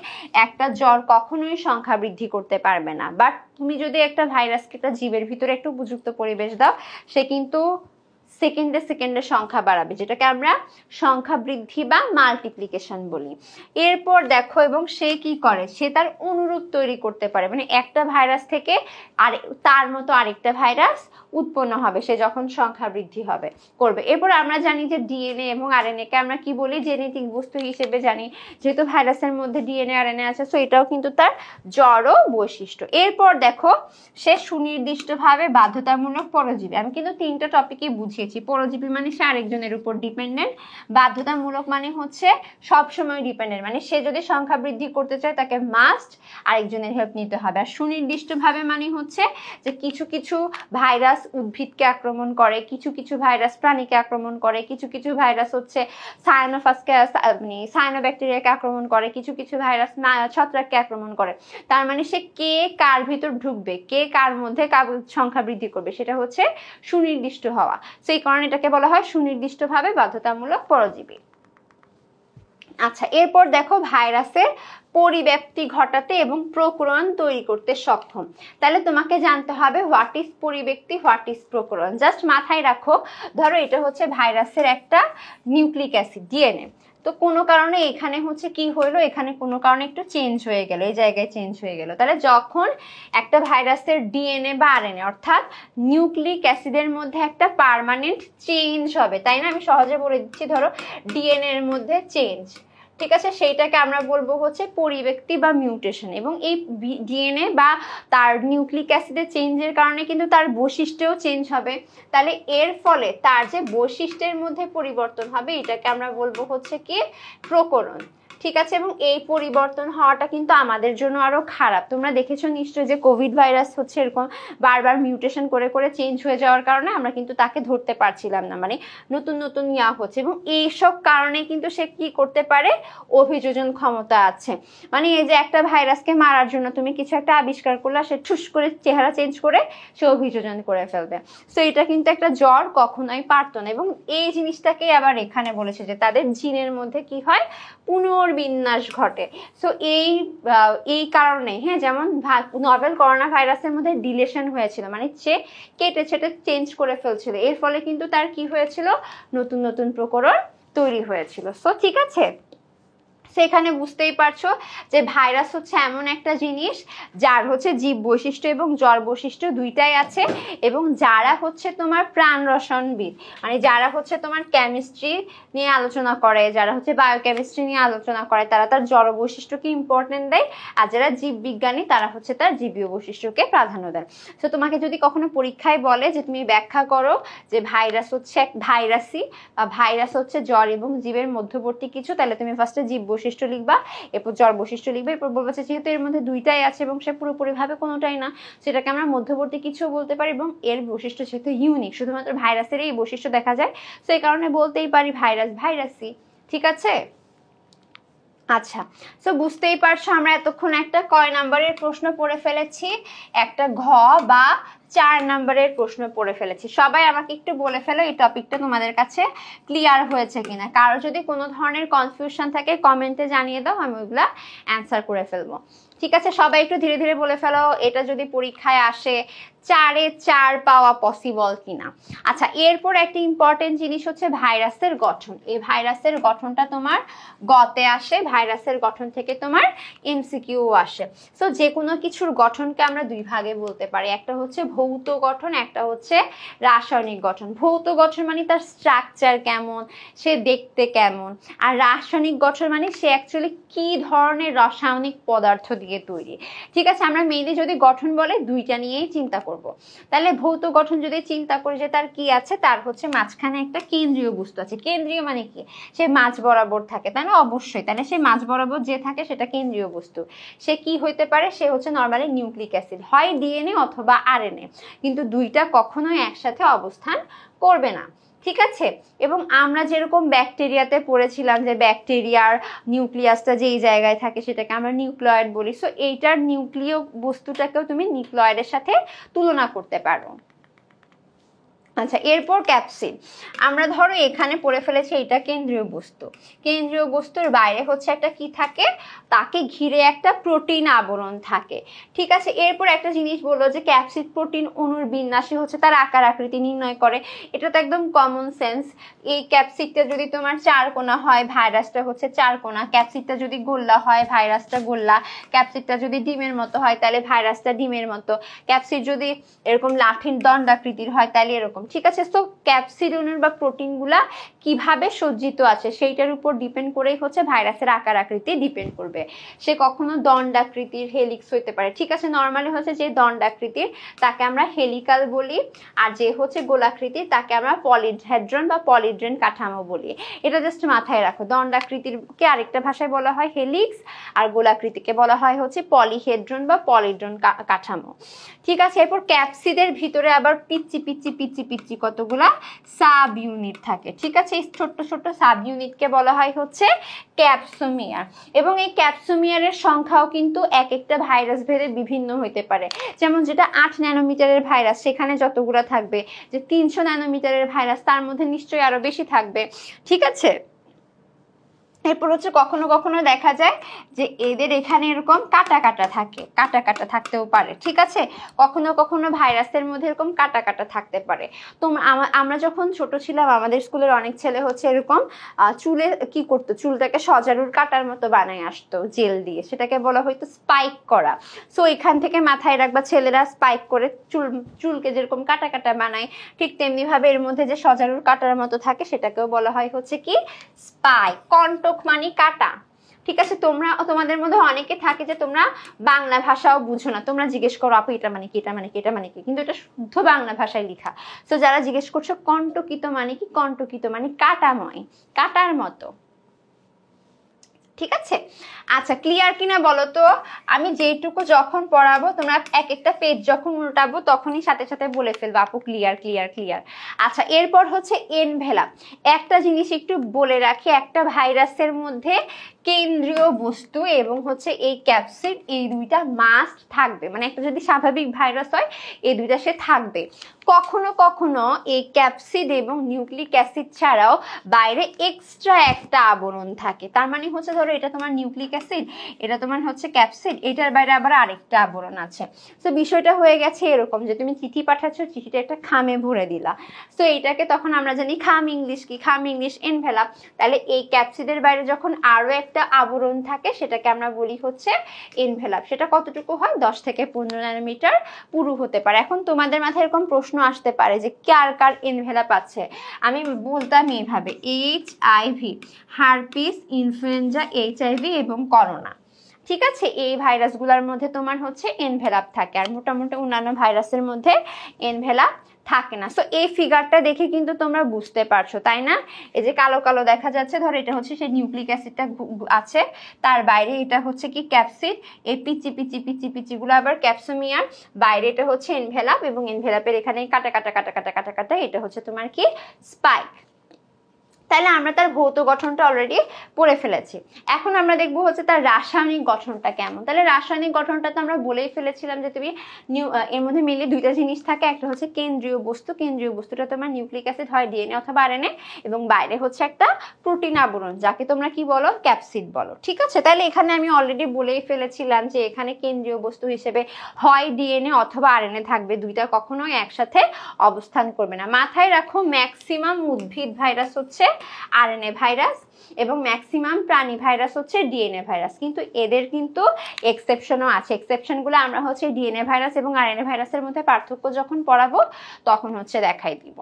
একটা জ্বর কখনোই সংখ্যা বৃদ্ধি করতে পারবে না, বাট তুমি যদি একটা ভাইরাসকে একটা জীবের ভিতরে একটু উপযুক্ত পরিবেশ দাও সে কিন্তু সেকেন্ডে সেকেন্ডে সংখ্যা বাড়াবে, যেটাকে আমরা সংখ্যা বৃদ্ধি বা মাল্টিপ্লিকেশন বলি। এরপর দেখো এবং সে কি করে, সে তার অনুরূপ তৈরি করতে পারে, মানে একটা ভাইরাস থেকে আর তার মতো আরেকটা ভাইরাস উৎপন্ন হবে সে যখন সংখ্যা বৃদ্ধি হবে করবে। এরপর আমরা জানি যে ডিএনএ এবং আরএনএ কে আমরা কি বলি, জেনেটিক বস্তু হিসেবে জানি, যেহেতু ভাইরাসের মধ্যে ডিএনএ আরএনএ আছে, সো এটাও কিন্তু তার জড় বৈশিষ্ট্য। এরপর দেখো সে সুনির্দিষ্টভাবে বাধ্যতামূলক পরজীবী। আমি কিন্তু তিনটা টপিকে বুঝিয়েছি, পরজীবী মানে সে আরেকজনের উপর ডিপেন্ডেন্ট, বাধ্যতামূলক মানে হচ্ছে সবসময় ডিপেন্ডেন্ট, মানে সে যদি সংখ্যা বৃদ্ধি করতে চায় তাকে মাস্ট আরেকজনের হেল্প নিতে হবে। আর সুনির্দিষ্টভাবে মানে হচ্ছে যে কিছু কিছু ভাইরাস উদ্ভিদকে আক্রমণ করে, কিছু কিছু ভাইরাস প্রাণীকে আক্রমণ করে, কিছু কিছু ভাইরাস হচ্ছে সায়ানোব্যাকটেরিয়াকে আক্রমণ করে, কিছু কিছু ভাইরাস ছত্রাককে আক্রমণ করে। তার মানে সে কে কার ভিতর ঢুকবে, কে কার মধ্যে সংখ্যা বৃদ্ধি করবে, সেটা হচ্ছে সুনির্দিষ্ট হওয়া। সেই কারণে এটাকে বলা হয় সুনির্দিষ্টভাবে বাধ্যতামূলক পরজীবী। আচ্ছা, এরপর দেখো ভাইরাসের পরিব্যাপ্তি ঘটাতে এবং প্রকরণ তৈরি করতে সক্ষম। তাহলে তোমাকে জানতে হবে হোয়াট ইজ পরিব্যক্তি, হোয়াট ইজ প্রকরণ। জাস্ট মাথায় রাখো, ধরো এটা হচ্ছে ভাইরাসের একটা নিউক্লিক অ্যাসিড ডিএনএ। তো কোনো কারণে এখানে হচ্ছে কি হইলো, এখানে কোনো কারণে একটু চেঞ্জ হয়ে গেল, এই জায়গায় চেঞ্জ হয়ে গেল। তাহলে যখন একটা ভাইরাসের ডিএনএ বা আরএনএ অর্থাৎ নিউক্লিক অ্যাসিডের মধ্যে একটা পার্মানেন্ট চেঞ্জ হবে, তাই না? আমি সহজে বলে দিচ্ছি, ধরো ডিএনএ এর মধ্যে চেঞ্জ, ঠিক আছে, সেইটাকে আমরা বলবো হচ্ছে পরিব্যক্তি বা মিউটেশন। এবং এই ডিএনএ বা তার নিউক্লিক অ্যাসিডের চেঞ্জের কারণে কিন্তু তার বৈশিষ্ট্যও চেঞ্জ হবে। তাহলে এর ফলে তার যে বৈশিষ্ট্যের মধ্যে পরিবর্তন হবে, এটাকে আমরা বলবো হচ্ছে কি প্রকরণ, ঠিক আছে। এবং এই পরিবর্তন হওয়াটা কিন্তু আমাদের জন্য আরো খারাপ। তোমরা দেখেছো নিশ্চয়ই যে কোভিড ভাইরাস হচ্ছে এরকম বারবার মিউটেশন করে করে চেঞ্জ হয়ে যাওয়ার কারণে আমরা কিন্তু তাকে ধরতে পারছিলাম না, মানে নতুন নতুন ইয়া হচ্ছে। এবং এইসব কারণে কিন্তু সে কি করতে পারে, অভিযোজন ক্ষমতা আছে। মানে এই যে একটা ভাইরাসকে মারার জন্য তুমি কিছু একটা আবিষ্কার করলে, সে ঠুস করে চেহারা চেঞ্জ করে সে অভিযোজন করে ফেলবে। তো এটা কিন্তু একটা জ্বর কখনোই পারতো না। এবং এই জিনিসটাকে আবার এখানে বলেছে যে তাদের জিনের মধ্যে কি হয়, পুনর্বিন্যাস ঘটে। সো এই কারণে, হ্যাঁ, যেমন নভেল করোনা ভাইরাসের মধ্যে ডিলেশন হয়েছিল, মানে সে কেটে ছেটে চেঞ্জ করে ফেলছিল, এর ফলে কিন্তু তার কি হয়েছিল, নতুন নতুন প্রকরণ তৈরি হয়েছিল। সো ঠিক আছে, সেখানে বুঝতেই পারছো যে ভাইরাস হচ্ছে এমন একটা জিনিস যার হচ্ছে জীব বৈশিষ্ট্য এবং জড় বৈশিষ্ট্য দুইটাই আছে। এবং যারা হচ্ছে তোমার প্রাণ রসায়নবিদ, মানে যারা হচ্ছে তোমার কেমিস্ট্রি নিয়ে আলোচনা করে, যারা হচ্ছে বায়োকেমিস্ট্রি নিয়ে আলোচনা করে, তারা তার জড় বৈশিষ্ট্যকে ইম্পর্টেন্ট দেয়। আর যারা জীববিজ্ঞানী তারা হচ্ছে তার জীবীয় বৈশিষ্ট্যকে প্রাধান্য দেয়। তো তোমাকে যদি কখনো পরীক্ষায় বলে যে তুমি ব্যাখ্যা করো যে ভাইরাস হচ্ছে এক ভাইরাসই বা ভাইরাস হচ্ছে জ্বর এবং জীবের মধ্যবর্তী কিছু, তাহলে তুমি ফার্স্টে জীব বৈশিষ্ট্য লিখবা, এরপর জ্বর বৈশিষ্ট্য লিখবে, এরপর বলবা যে যেহেতু এর মধ্যে দুইটাই আছে এবং সে পুরোপুরিভাবে কোনোটাই না, সেটাকে আমরা মধ্যবর্তী কিছু বলতে পারি। এবং এর বৈশিষ্ট্য যেহেতু ইউনিক, শুধুমাত্র ভাইরাসের এই বৈশিষ্ট্য দেখা যায়, তো এই কারণে বলতেই পারি ভাইরাস ভাইরাসই, ঠিক আছে। আচ্ছা, তো বুঝতেই পারছো আমরা এতক্ষণ একটা কয় নাম্বারের প্রশ্ন পড়ে ফেলেছি, একটা ঘ বা 4 নাম্বারের প্রশ্ন পড়ে ফেলেছি। সবাই আমাকে একটু বলে ফেলো এই টপিকটা তোমাদের কাছে ক্লিয়ার হয়েছে কিনা। কারো যদি কোনো ধরনের কনফিউশন থাকে কমেন্টে জানিয়ে দাও, আমি ওইগুলা অ্যান্সার করে ফেলবো, ঠিক আছে। সবাই একটু ধীরে ধীরে বলে ফেলো এটা যদি পরীক্ষায় আসে 4-এ 4 পাওয়া পসিবল কিনা। আচ্ছা, এরপর একটা ইম্পর্টেন্ট জিনিস হচ্ছে ভাইরাসের গঠন। এই ভাইরাসের গঠনটা তোমার গতে আসে, ভাইরাসের গঠন থেকে তোমার এমসিকিউ আসে। সো যে কোনো কিছুর গঠনকে আমরা দুই ভাগে বলতে পারি, একটা হচ্ছে ভৌত গঠন, একটা হচ্ছে রাসায়নিক গঠন। ভৌত গঠন মানে তার স্ট্রাকচার কেমন, সে দেখতে কেমন। আর রাসায়নিক গঠন মানে সে অ্যাকচুয়ালি কি ধরনের রাসায়নিক পদার্থ দিয়ে তৈরি, ঠিক আছে। আমরা মেইনলি যদি গঠন বলে দুইটা নিয়েই চিন্তা করব। তাহলে ভৌত গঠন যদি চিন্তা করি যে তার কি আছে, তার হচ্ছে মাঝখানে একটা কেন্দ্রীয় বস্তু আছে। কেন্দ্রীয় মানে কি, সে মাঝ বরাবর থাকে, তাই না? অবশ্যই, তাহলে সে মাঝ বরাবর যে থাকে সেটা কেন্দ্রীয় বস্তু। সে কি হইতে পারে, সে হচ্ছে নর্মালি নিউক্লিক অ্যাসিড, হয় ডিএনএ অথবা আরএনএ, কিন্তু দুইটা কখনোই একসাথে অবস্থান করবে না, ঠিক আছে। এবং আমরা যেরকম ব্যাকটেরিয়াতে পড়েছিলাম যে ব্যাকটেরিয়ার নিউক্লিয়াসটা যেই জায়গায় থাকে সেটাকে আমরা নিউক্লিয়েড বলি। সো এইটার নিউক্লিয় বস্তুটাকেও তুমি নিউক্লিয়েডের সাথে তুলনা করতে পারো। আচ্ছা, এরপর ক্যাপসিড। আমরা ধরো এখানে পড়ে ফেলেছি এটা কেন্দ্রীয় বস্তু, কেন্দ্রীয় বস্তুর বাইরে হচ্ছে একটা কি থাকে, তাকে ঘিরে একটা প্রোটিন আবরণ থাকে, ঠিক আছে। এরপর একটা জিনিস বললো যে ক্যাপসিড প্রোটিন অণুর বিন্যাসই হচ্ছে তার আকার আকৃতি নির্ণয় করে। এটা তো একদম কমন সেন্স। এই ক্যাপসিডটা যদি তোমার 4 কোণা হয়, ভাইরাসটা হচ্ছে 4 কোণা। ক্যাপসিডটা যদি গোল্লা হয়, ভাইরাসটা গোল্লা। ক্যাপসিডটা যদি ডিমের মতো হয়, তাহলে ভাইরাসটা ডিমের মতো। ক্যাপসিড যদি এরকম লাঠির দণ্ডাকৃতির হয়, তাহলে এরকম। ঠিক আছে। তো ক্যাপসিড ইউনিট বা প্রোটিনগুলা কিভাবে সজ্জিত আছে সেইটার উপর ডিপেন্ড করেই হচ্ছে ভাইরাসের আকার আকৃতি ডিপেন্ড করবে। সে কখনো দণ্ডাকৃতির, হেলিক্স হইতে পারে, ঠিক আছে। নর্মালি হচ্ছে যে দণ্ডাকৃতির তাকে আমরা হেলিকাল বলি, আর যে হচ্ছে গোলাকৃতির তাকে আমরা পলিহেড্রন বা পলিড্রেন কাঠামো বলি। এটা জাস্ট মাথায় রাখো। দণ্ডাকৃতিরকে আরেকটা ভাষায় বলা হয় হেলিক্স, আর গোলাকৃতিকে বলা হয় হচ্ছে পলিহেড্রন বা পলিড্রন কাঠামো, ঠিক আছে। এরপর ক্যাপসিডের ভিতরে আবার পিচ্চি পিচ্চি পিচ্চি পিচ্চি কতগুলা সাব ইউনিট থাকে, ঠিক আছে। এই ছোট্ট ছোট্ট সাব ইউনিটকে বলা হয় হচ্ছে ক্যাপসোমিয়ার। এবং এই ক্যাপসোমিয়ারের সংখ্যাও কিন্তু এক একটা ভাইরাস ভেদে বিভিন্ন হইতে পারে। যেমন যেটা 8 ন্যানোমিটারের ভাইরাস সেখানে যতগুলো থাকবে, যে 300 ন্যানোমিটারের ভাইরাস তার মধ্যে নিশ্চয়ই আরো বেশি থাকবে, ঠিক আছে। এরপর হচ্ছে কখনো কখনো দেখা যায় যে এদের এখানে এরকম কাটা কাটা থাকে, কাটা কাটা থাকতেও পারে, ঠিক আছে। কখনো কখনো ভাইরাসের মধ্যে এরকম কাটা কাটা থাকতে পারে। তো আমরা যখন ছোট ছিলাম আমাদের স্কুলের অনেক ছেলে হচ্ছে এরকম চুলে কি করতো, চুলটাকে সজারুর কাটার মতো বানায় আসতো জেল দিয়ে, সেটাকে বলা হয়তো স্পাইক করা। সো এখান থেকে মাথায় রাখবা, ছেলেরা স্পাইক করে চুলকে যেরকম কাটা কাটা বানায়, ঠিক তেমনি ভাবে এর মধ্যে যে সজারুর কাটার মতো থাকে সেটাকেও বলা হয় হচ্ছে কি স্পাইক। কন্টক মানে কাটা, ঠিক আছে। তোমাদের মধ্যে অনেকে থাকে যে তোমরা বাংলা ভাষাও বুঝো না, তোমরা জিজ্ঞেস করো আপু এটা মানে কি, এটা মানে কি, এটা মানে কি, কিন্তু এটা শুদ্ধ বাংলা ভাষায় লেখা। তো যারা জিজ্ঞেস করছো কণ্টকিত মানে কি, কণ্টকিত মানে কাটাময়, কাটার মতো, ঠিক আছে। আচ্ছা ক্লিয়ার কিনা বলো তো। আমি যেটুকু যখন পড়াবো তোমরা এক একটা পেজ যখন উল্টাবো তখনই সাথে সাথে বলে ফেলবো আপু ক্লিয়ার ক্লিয়ার ক্লিয়ার। আচ্ছা এরপর হচ্ছে এনভেলাপ। একটা জিনিস একটু বলে রাখি, একটা ভাইরাসের মধ্যে কেন্দ্রীয় বস্তু এবং হচ্ছে এই ক্যাপসিড, এই দুইটা মাস্ট থাকবে। মানে একটা যদি স্বাভাবিক ভাইরাস হয় এই দুইটা সে থাকবে। কখনো কখনো এই ক্যাপসিড এবং নিউক্লিক অ্যাসিড ছাড়াও বাইরে এক্সট্রা একটা আবরণ থাকে। তার মানে হচ্ছে ধরো এটা তোমার নিউক্লিক অ্যাসিড, এটা তোমার হচ্ছে ক্যাপসিড, এটার বাইরে আবার আরেকটা আবরণ আছে। তো বিষয়টা হয়ে গেছে এরকম যে তুমি চিঠি পাঠাচ্ছ, চিঠিটা একটা খামে ভরে দিলা। তো এইটাকে তখন আমরা জানি খাম ইংলিশ কি, খাম ইংলিশ এনভেলাপ। তাহলে এই ক্যাপসিডের বাইরে যখন আরো একটা আবরণ থাকে সেটাকে আমরা বলি হচ্ছে এনভেলাপ। সেটা কতটুকু হয়, 10 থেকে 15 ন্যানোমিটার পুরু হতে পারে। এখন তোমাদের মাথায় এরকম প্রশ্ন আসতে পারে যে কার কার এনভেলাপ আছে। আমি বলতাম এইভাবে, HIV, হারপিস, ইনফ্লুয়েঞ্জা, HIV এবং করোনা, ঠিক আছে। এই ভাইরাসগুলোর মধ্যে তোমার হচ্ছে এনভেলাপ থাকে, আর মোটামুটি অন্যান্য ভাইরাসের মধ্যে এনভেলাপ থাকে না। সো এই ফিগারটা দেখে কিন্তু তোমরা বুঝতে পারছো তাই না। এই যে কালো কালো দেখা যাচ্ছে, ধরো এটা হচ্ছে সেই নিউক্লিক অ্যাসিডটা আছে, তার বাইরে এটা হচ্ছে কি ক্যাপসিড, এই পিচি পিচি পিচি পিচিগুলো আবার ক্যাপসোমিয়ার, বাইরে এটা হচ্ছে এনভেলাপ, এবং এনভেলাপের এখানে কাটা কাটা কাটা কাটা কাটা কাটা এটা হচ্ছে তোমার কি স্পাইক। তাহলে আমরা তার ভৌত গঠনটা অলরেডি পড়ে ফেলেছি। এখন আমরা দেখবো হচ্ছে তার রাসায়নিক গঠনটা কেমন। তাহলে রাসায়নিক গঠনটা তো আমরা বলেই ফেলেছিলাম যে তুমি এর মধ্যে মিলে দুইটা জিনিস থাকে, একটা হচ্ছে কেন্দ্রীয় বস্তু, কেন্দ্রীয় বস্তুটা তোমার নিউক্লিক অ্যাসিড হয় ডিএনএ অথবা আরএনএ, এবং বাইরে হচ্ছে একটা প্রোটিন আবরণ যাকে তোমরা কি বলো, ক্যাপসিড বলো, ঠিক আছে। তাহলে এখানে আমি অলরেডি বলেই ফেলেছিলাম যে এখানে কেন্দ্রীয় বস্তু হিসেবে হয় ডিএনএ অথবা আরএনএ থাকবে, দুইটা কখনোই একসাথে অবস্থান করবে না। মাথায় রাখো ম্যাক্সিমাম উদ্ভিদ ভাইরাস হচ্ছে আরএনএ ভাইরাস এবং ম্যাক্সিমাম প্রাণী ভাইরাস হচ্ছে ডিএনএ ভাইরাস, কিন্তু এদের কিন্তু এক্সেপশনও আছে। এক্সেপশনগুলো আমরা হচ্ছে ডিএনএ ভাইরাস এবং আরএনএ ভাইরাসের মধ্যে পার্থক্য যখন পড়াবো তখন হচ্ছে দেখাই দিব।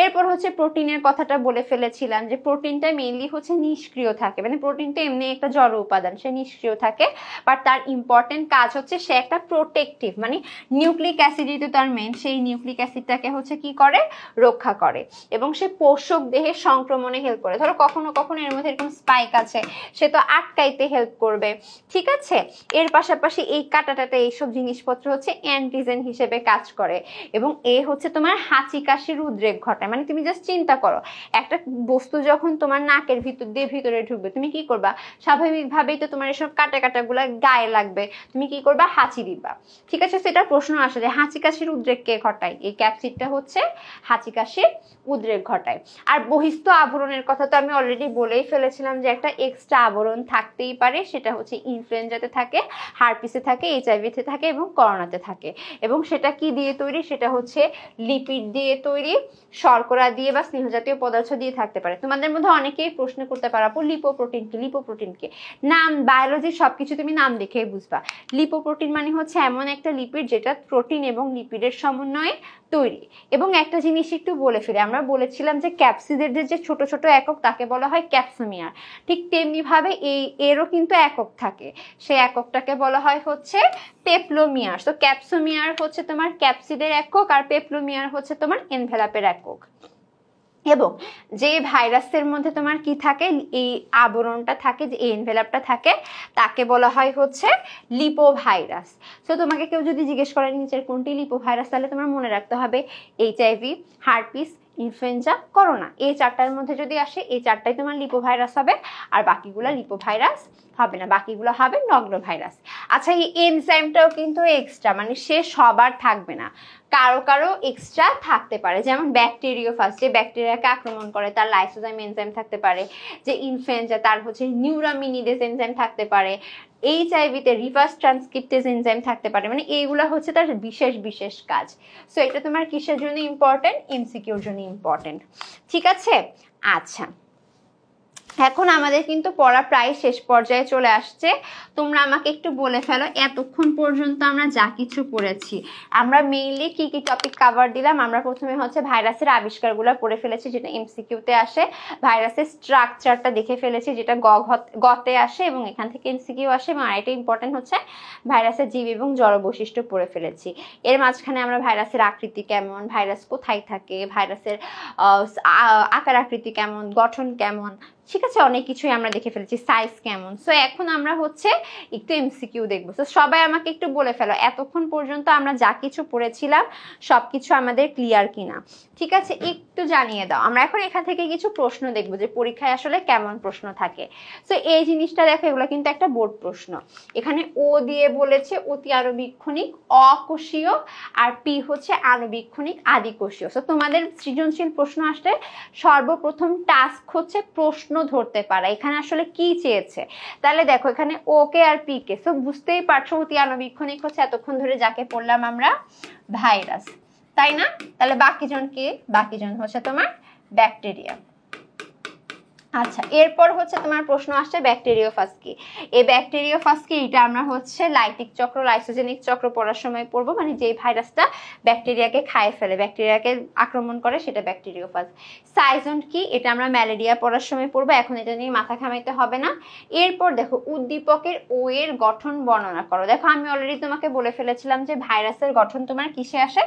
এরপর হচ্ছে প্রোটিনের কথাটা বলে ফেলেছিলাম যে প্রোটিনটা মেইনলি হচ্ছে নিষ্ক্রিয় থাকে, মানে প্রোটিনটা এমনি একটা জড় উপাদান, সে নিষ্ক্রিয় থাকে, বাট তার ইম্পর্টেন্ট কাজ হচ্ছে সে একটা প্রোটেক্টিভ, মানে নিউক্লিক অ্যাসিডই তো তার মেইন, সেই নিউক্লিক অ্যাসিডটাকে হচ্ছে কি করে, রক্ষা করে, এবং সে পোষক দেহের সংক্রমণে হেল্প করে। ধরো কখনো কখনো এর মধ্যে এরকম স্পাইক আছে, সে তো আটকাইতে হেল্প করবে, ঠিক আছে। এর পাশাপাশি এই কাটাটাতে এইসব জিনিসপত্র হচ্ছে অ্যান্টিজেন হিসেবে কাজ করে, এবং এ হচ্ছে তোমার হাঁচি কাশির উদ্রেক ঘটায়। মানে তুমি জাস্ট চিন্তা করো, একটা বস্তু যখন তোমার নাকের ভিতর দিয়ে ভিতরে ঢুকবে তুমি কি করবা, স্বাভাবিকভাবেই তো তোমার এসব কাটা কাটাগুলো গায়ে লাগবে, তুমি কি করবা, হাঁচি দিবা, ঠিক আছে। সেটা প্রশ্ন আসে যে হাঁচি কাশির উদ্রেক কে ঘটায়, এই ক্যাপসিডটা হচ্ছে হাঁচি কাশির উদ্রেক ঘটায়। আর বহিস্থ আবরণের কথা তো আমি অলরেডি বলেই ফেলেছিলাম যে একটা এক্সট্রা আবরণ থাকতেই পারে, সেটা হচ্ছে ইনফ্লুয়েঞ্জাতে থাকে, হারপিসে থাকে, এইচআইভিতে থাকে এবং করোনাতে থাকে। এবং সেটা কি দিয়ে তৈরি, সেটা হচ্ছে লিপিড দিয়ে তৈরি, শর্করা দিয়ে বা স্নেহজাতীয় পদার্থ দিয়ে থাকতে পারে। তোমাদের মধ্যে অনেকেই প্রশ্ন করতে পারো আপু লিপোপ্রোটিন কি, লিপোপ্রোটিন কি, নাম বায়োলজির সবকিছু তুমি নাম দেখেই বুঝবা। লিপোপ্রোটিন মানে হচ্ছে এমন একটা লিপিড যেটা প্রোটিন এবং লিপিডের সমন্বয়ে তৈরি। এবং একটা জিনিস একটু বলে ফেলি, আমরা বলেছিলাম যে ক্যাপসিডের যে ছোট ছোট একক তাকে বলা হয় ক্যাপসোমিয়ার, ঠিক তেমনি ভাবে এরও কিন্তু একক থাকে, সেই এককটাকে বলা হয় হচ্ছে পেপ্লোমিয়ার। তো ক্যাপসোমিয়ার হচ্ছে তোমার ক্যাপসিডের একক, আর পেপ্লোমিয়ার হচ্ছে তোমার এনভেলাপের একক। এবং যে ভাইরাসের মধ্যে তোমার কি থাকে, এই আবরণটা থাকে, যে এনভেলাপটা থাকে, তাকে বলা হয় হচ্ছে লিপোভাইরাস। তো তোমাকে কেউ যদি জিজ্ঞেস করে নিচের কোনটি লিপোভাইরাস, তাহলে তোমার মনে রাখতে হবে এইচআইভি, হার্পিস, ইনফ্লুয়েঞ্জা, করোনা, এই চারটার মধ্যে যদি আসে এই চারটাই তোমার লিপোভাইরাস হবে, আর বাকিগুলো লিপোভাইরাস হবে না, বাকিগুলো হবে নগ্নোভাইরাস। আচ্ছা, এই এনজাইমটাও কিন্তু এক্সট্রা, মানে সে সবার থাকবে না, কারো কারো এক্সট্রা থাকতে পারে। যেমন ব্যাকটেরিওফাজ, যে ব্যাকটেরিয়াকে আক্রমণ করে তার লাইসোজাইম এনজাইম থাকতে পারে, যে ইনফ্লুয়েঞ্জা তার হচ্ছে নিউরামিনিডেজ এনজাইম থাকতে পারে, এইচআইভিতে রিভার্স ট্রান্সক্রিপ্টেজ এনজাইম থাকতে পারে, মানে এইগুলো হচ্ছে তার বিশেষ বিশেষ কাজ। সো এটা তোমার কিসের জন্য ইম্পর্টেন্ট, এমসিকিউর জন্য ইম্পর্টেন্ট, ঠিক আছে। আচ্ছা, এখন আমাদের কিন্তু পড়া প্রায় শেষ পর্যায়ে চলে আসছে। তোমরা আমাকে একটু বলে ফেলো এতক্ষণ পর্যন্ত আমরা যা কিছু পড়েছি, আমরা মেইনলি কি কি টপিক কভার দিলাম। আমরা প্রথমে হচ্ছে ভাইরাসের আবিষ্কারগুলো পড়ে ফেলেছি, যেটা এমসিকিউতে আসে, ভাইরাসের স্ট্রাকচারটা দেখে ফেলেছি, যেটা গতে আসে এবং এখান থেকে এমসিকিউ আসে, এবং আরেকটা ইম্পর্টেন্ট হচ্ছে ভাইরাসের জীব এবং জড় বৈশিষ্ট্য পড়ে ফেলেছি। এর মাঝখানে আমরা ভাইরাসের আকৃতি কেমন, ভাইরাস কোথায় থাকে, ভাইরাসের আকার আকৃতি কেমন, গঠন কেমন, ঠিক আছে, অনেক কিছুই আমরা দেখে ফেলেছি, সাইজ কেমন। সো এখন আমরা হচ্ছে একটু এমসিকিউ দেখবো। তো সবাই আমাকে একটু বলে ফেলো এতক্ষণ পর্যন্ত আমরা যা কিছু পড়েছিলাম সবকিছু আমাদের ক্লিয়ার কিনা, ঠিক আছে, একটু জানিয়ে দাও। আমরা এখন এখান থেকে কিছু প্রশ্ন দেখবো যে পরীক্ষায় আসলে কেমন প্রশ্ন থাকে। সো এই জিনিসটা দেখো, এগুলো কিন্তু একটা বোর্ড প্রশ্ন। এখানে ও দিয়ে বলেছে অতি আণুবীক্ষণিক অকোষীয়, আর পি হচ্ছে আণুবীক্ষণিক আদিকোষীয়। সো তোমাদের সৃজনশীল প্রশ্ন আসলে সর্বপ্রথম টাস্ক হচ্ছে প্রশ্ন ধরতে পারা, এখানে আসলে কি চেয়েছে। তাহলে দেখো এখানে ওকে আর পি কে, সো বুঝতেই পারছো অতি আণুবীক্ষণিক হচ্ছে এতক্ষণ ধরে যাকে পড়লাম আমরা ভাইরাস, তাই না। তাহলে বাকিজন কে, বাকিজন হচ্ছে তোমার ব্যাকটেরিয়া। আচ্ছা, এরপর হচ্ছে তোমার প্রশ্ন আসছে ব্যাকটেরিওফাজ কি। এই ব্যাকটেরিওফাজ কি, এটা আমরা হচ্ছে লাইটিক চক্র, লাইসোজেনিক চক্র পড়ার সময় পড়বো, মানে যে ভাইরাসটা ব্যাকটেরিয়াকে খায় ফেলে, ব্যাকটেরিয়াকে আক্রমণ করে, সেটা ব্যাকটেরিওফাজ। সাইজন কি, এটা আমরা ম্যালেরিয়া পড়ার সময় পড়বো, এখন এটা নিয়ে মাথা ঘামাইতে হবে না। এরপর দেখো উদ্দীপকের ও এর গঠন বর্ণনা করো। দেখো আমি অলরেডি তোমাকে বলে ফেলেছিলাম যে ভাইরাসের গঠন তোমার কিসে আসে,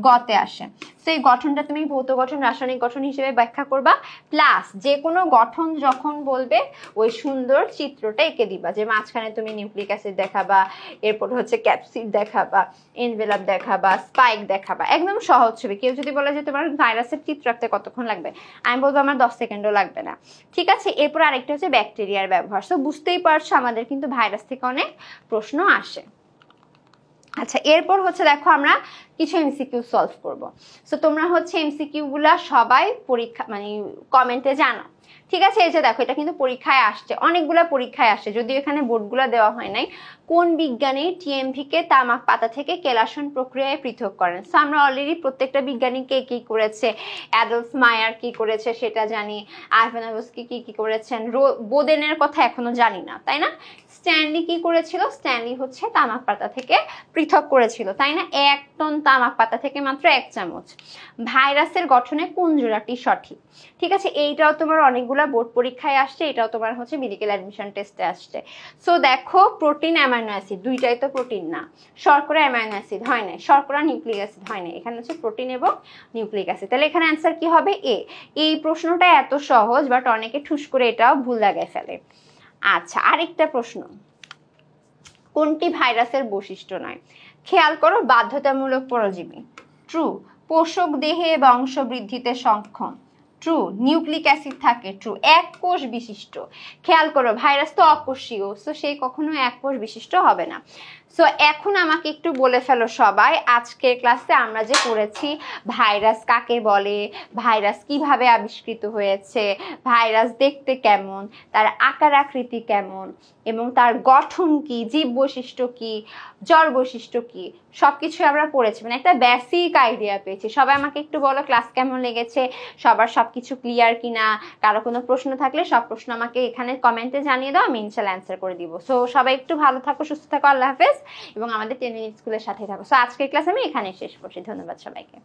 গতে আসে। সেই গঠনটা তুমি ভৌত গঠন, রাসায়নিক গঠন হিসেবে ব্যাখ্যা করবা, প্লাস যে কোনো গঠন যখন বলবে ওই সুন্দর চিত্রটা এঁকে দিবা, যে মাঝখানে তুমি নিউক্লিক অ্যাসিড দেখাবা, এরপর হচ্ছে ক্যাপসিড দেখাবা, এনভেলাপ দেখাবা, স্পাইক দেখাবা, একদম সহজ ছবি। কেউ যদি বলে যে তোমার ভাইরাসের চিত্র আঁকতে কতক্ষণ লাগবে, আমি বলবো আমার 10 সেকেন্ডও লাগবে না, ঠিক আছে। এরপর আরেকটা হচ্ছে ব্যাকটেরিয়ার ব্যবহার। সো বুঝতেই পারছো আমাদের কিন্তু ভাইরাস থেকে অনেক প্রশ্ন আসে। আচ্ছা, এরপর হচ্ছে দেখো আমরা কিছু এমসিকিউ সলভ করব। সো তোমরা হচ্ছে এমসিকিউ গুলা সবাই পরীক্ষা মানে কমেন্টে জানো, ঠিক আছে। এই যে দেখো এটা কিন্তু পরীক্ষায় আসছে, অনেকগুলা পরীক্ষায় আসে, যদিও এখানে বোর্ডগুলো দেওয়া হয় নাই। কোন বিজ্ঞানী টিএমভি কে তামাক পাতা থেকে কেলাসন প্রক্রিয়ায় পৃথক করেন। সো আমরা অলরেডি প্রত্যেকটা বিজ্ঞানীকে কি করেছে, অ্যাডলফ মায়ার কি করেছে সেটা জানি, আইভানোভস্কি কি করেছেন, বোদেনের কথা এখনো জানি না, তাই না। স্ট্যানলি কি করেছিল, স্ট্যানলি হচ্ছে তামাক পাতা থেকে পৃথক করেছিল, তাই না। 1 টন তামাক পাতা থেকে মাত্র 1 চামচ। ভাইরাসের গঠনে কোন জোড়াটি সঠিক, ঠিক আছে। এইটাও তোমার অনেকগুলা বোর্ড পরীক্ষায় আসছে, এটাও তোমার হচ্ছে মেডিকেল অ্যাডমিশন টেস্টে আসছে। সো দেখো প্রোটিন অ্যামাইনো অ্যাসিড, দুইটাই তো প্রোটিন না। শর্করা অ্যামাইনো অ্যাসিড হয় না, শর্করা নিউক্লিক অ্যাসিড হয় না, এখানে হচ্ছে প্রোটিন এবং নিউক্লিক অ্যাসিড। তাহলে এখানে অ্যান্সার কি হবে, এ। এই প্রশ্নটা এত সহজ, বাট অনেকে ঠুস করে এটাও ভুল লাগায় ফেলে। আচ্ছা, আরেকটা প্রশ্ন, কোনটি ভাইরাসের বৈশিষ্ট্য নয়। খেয়াল করো, বাধ্যতামূলক পরজীবী, ট্রু। পোষক দেহে বংশ বৃদ্ধিতে সক্ষম, ট্রু। নিউক্লিক অ্যাসিড থাকে, ট্রু। এক কোষ বিশিষ্ট, খেয়াল করো ভাইরাস তো অকোষীয়, সো সেই কখনো এক কোষ বিশিষ্ট হবে না। সো এখন আমাকে একটু বলে ফেলো সবাই, আজকের ক্লাসে আমরা যে পড়েছি ভাইরাস কাকে বলে, ভাইরাস কিভাবে আবিষ্কৃত হয়েছে, ভাইরাস দেখতে কেমন, তার আকার আকৃতি কেমন, এবং তার গঠন কি, জীব বৈশিষ্ট্য কি, জড় বৈশিষ্ট্য কি, সবকিছু আমরা পড়েছি, মানে একটা বেসিক আইডিয়া পেয়েছি। সবাই আমাকে একটু বলো ক্লাস কেমন লেগেছে, সবার সবকিছু ক্লিয়ার কিনা। কারো কোনো প্রশ্ন থাকলে সব প্রশ্ন আমাকে এখানে কমেন্টে জানিয়ে দাও, আমি ইনশাল্লাহ অ্যান্সার করে দিব। সো সবাই একটু ভালো থাকো, সুস্থ থাকো, আল্লাহ হাফেজ, এবং আমাদের 10 মিনিট স্কুলের সাথে থাকো। সো আজকের ক্লাস আমি এখানে শেষ করছি। ধন্যবাদ সবাইকে।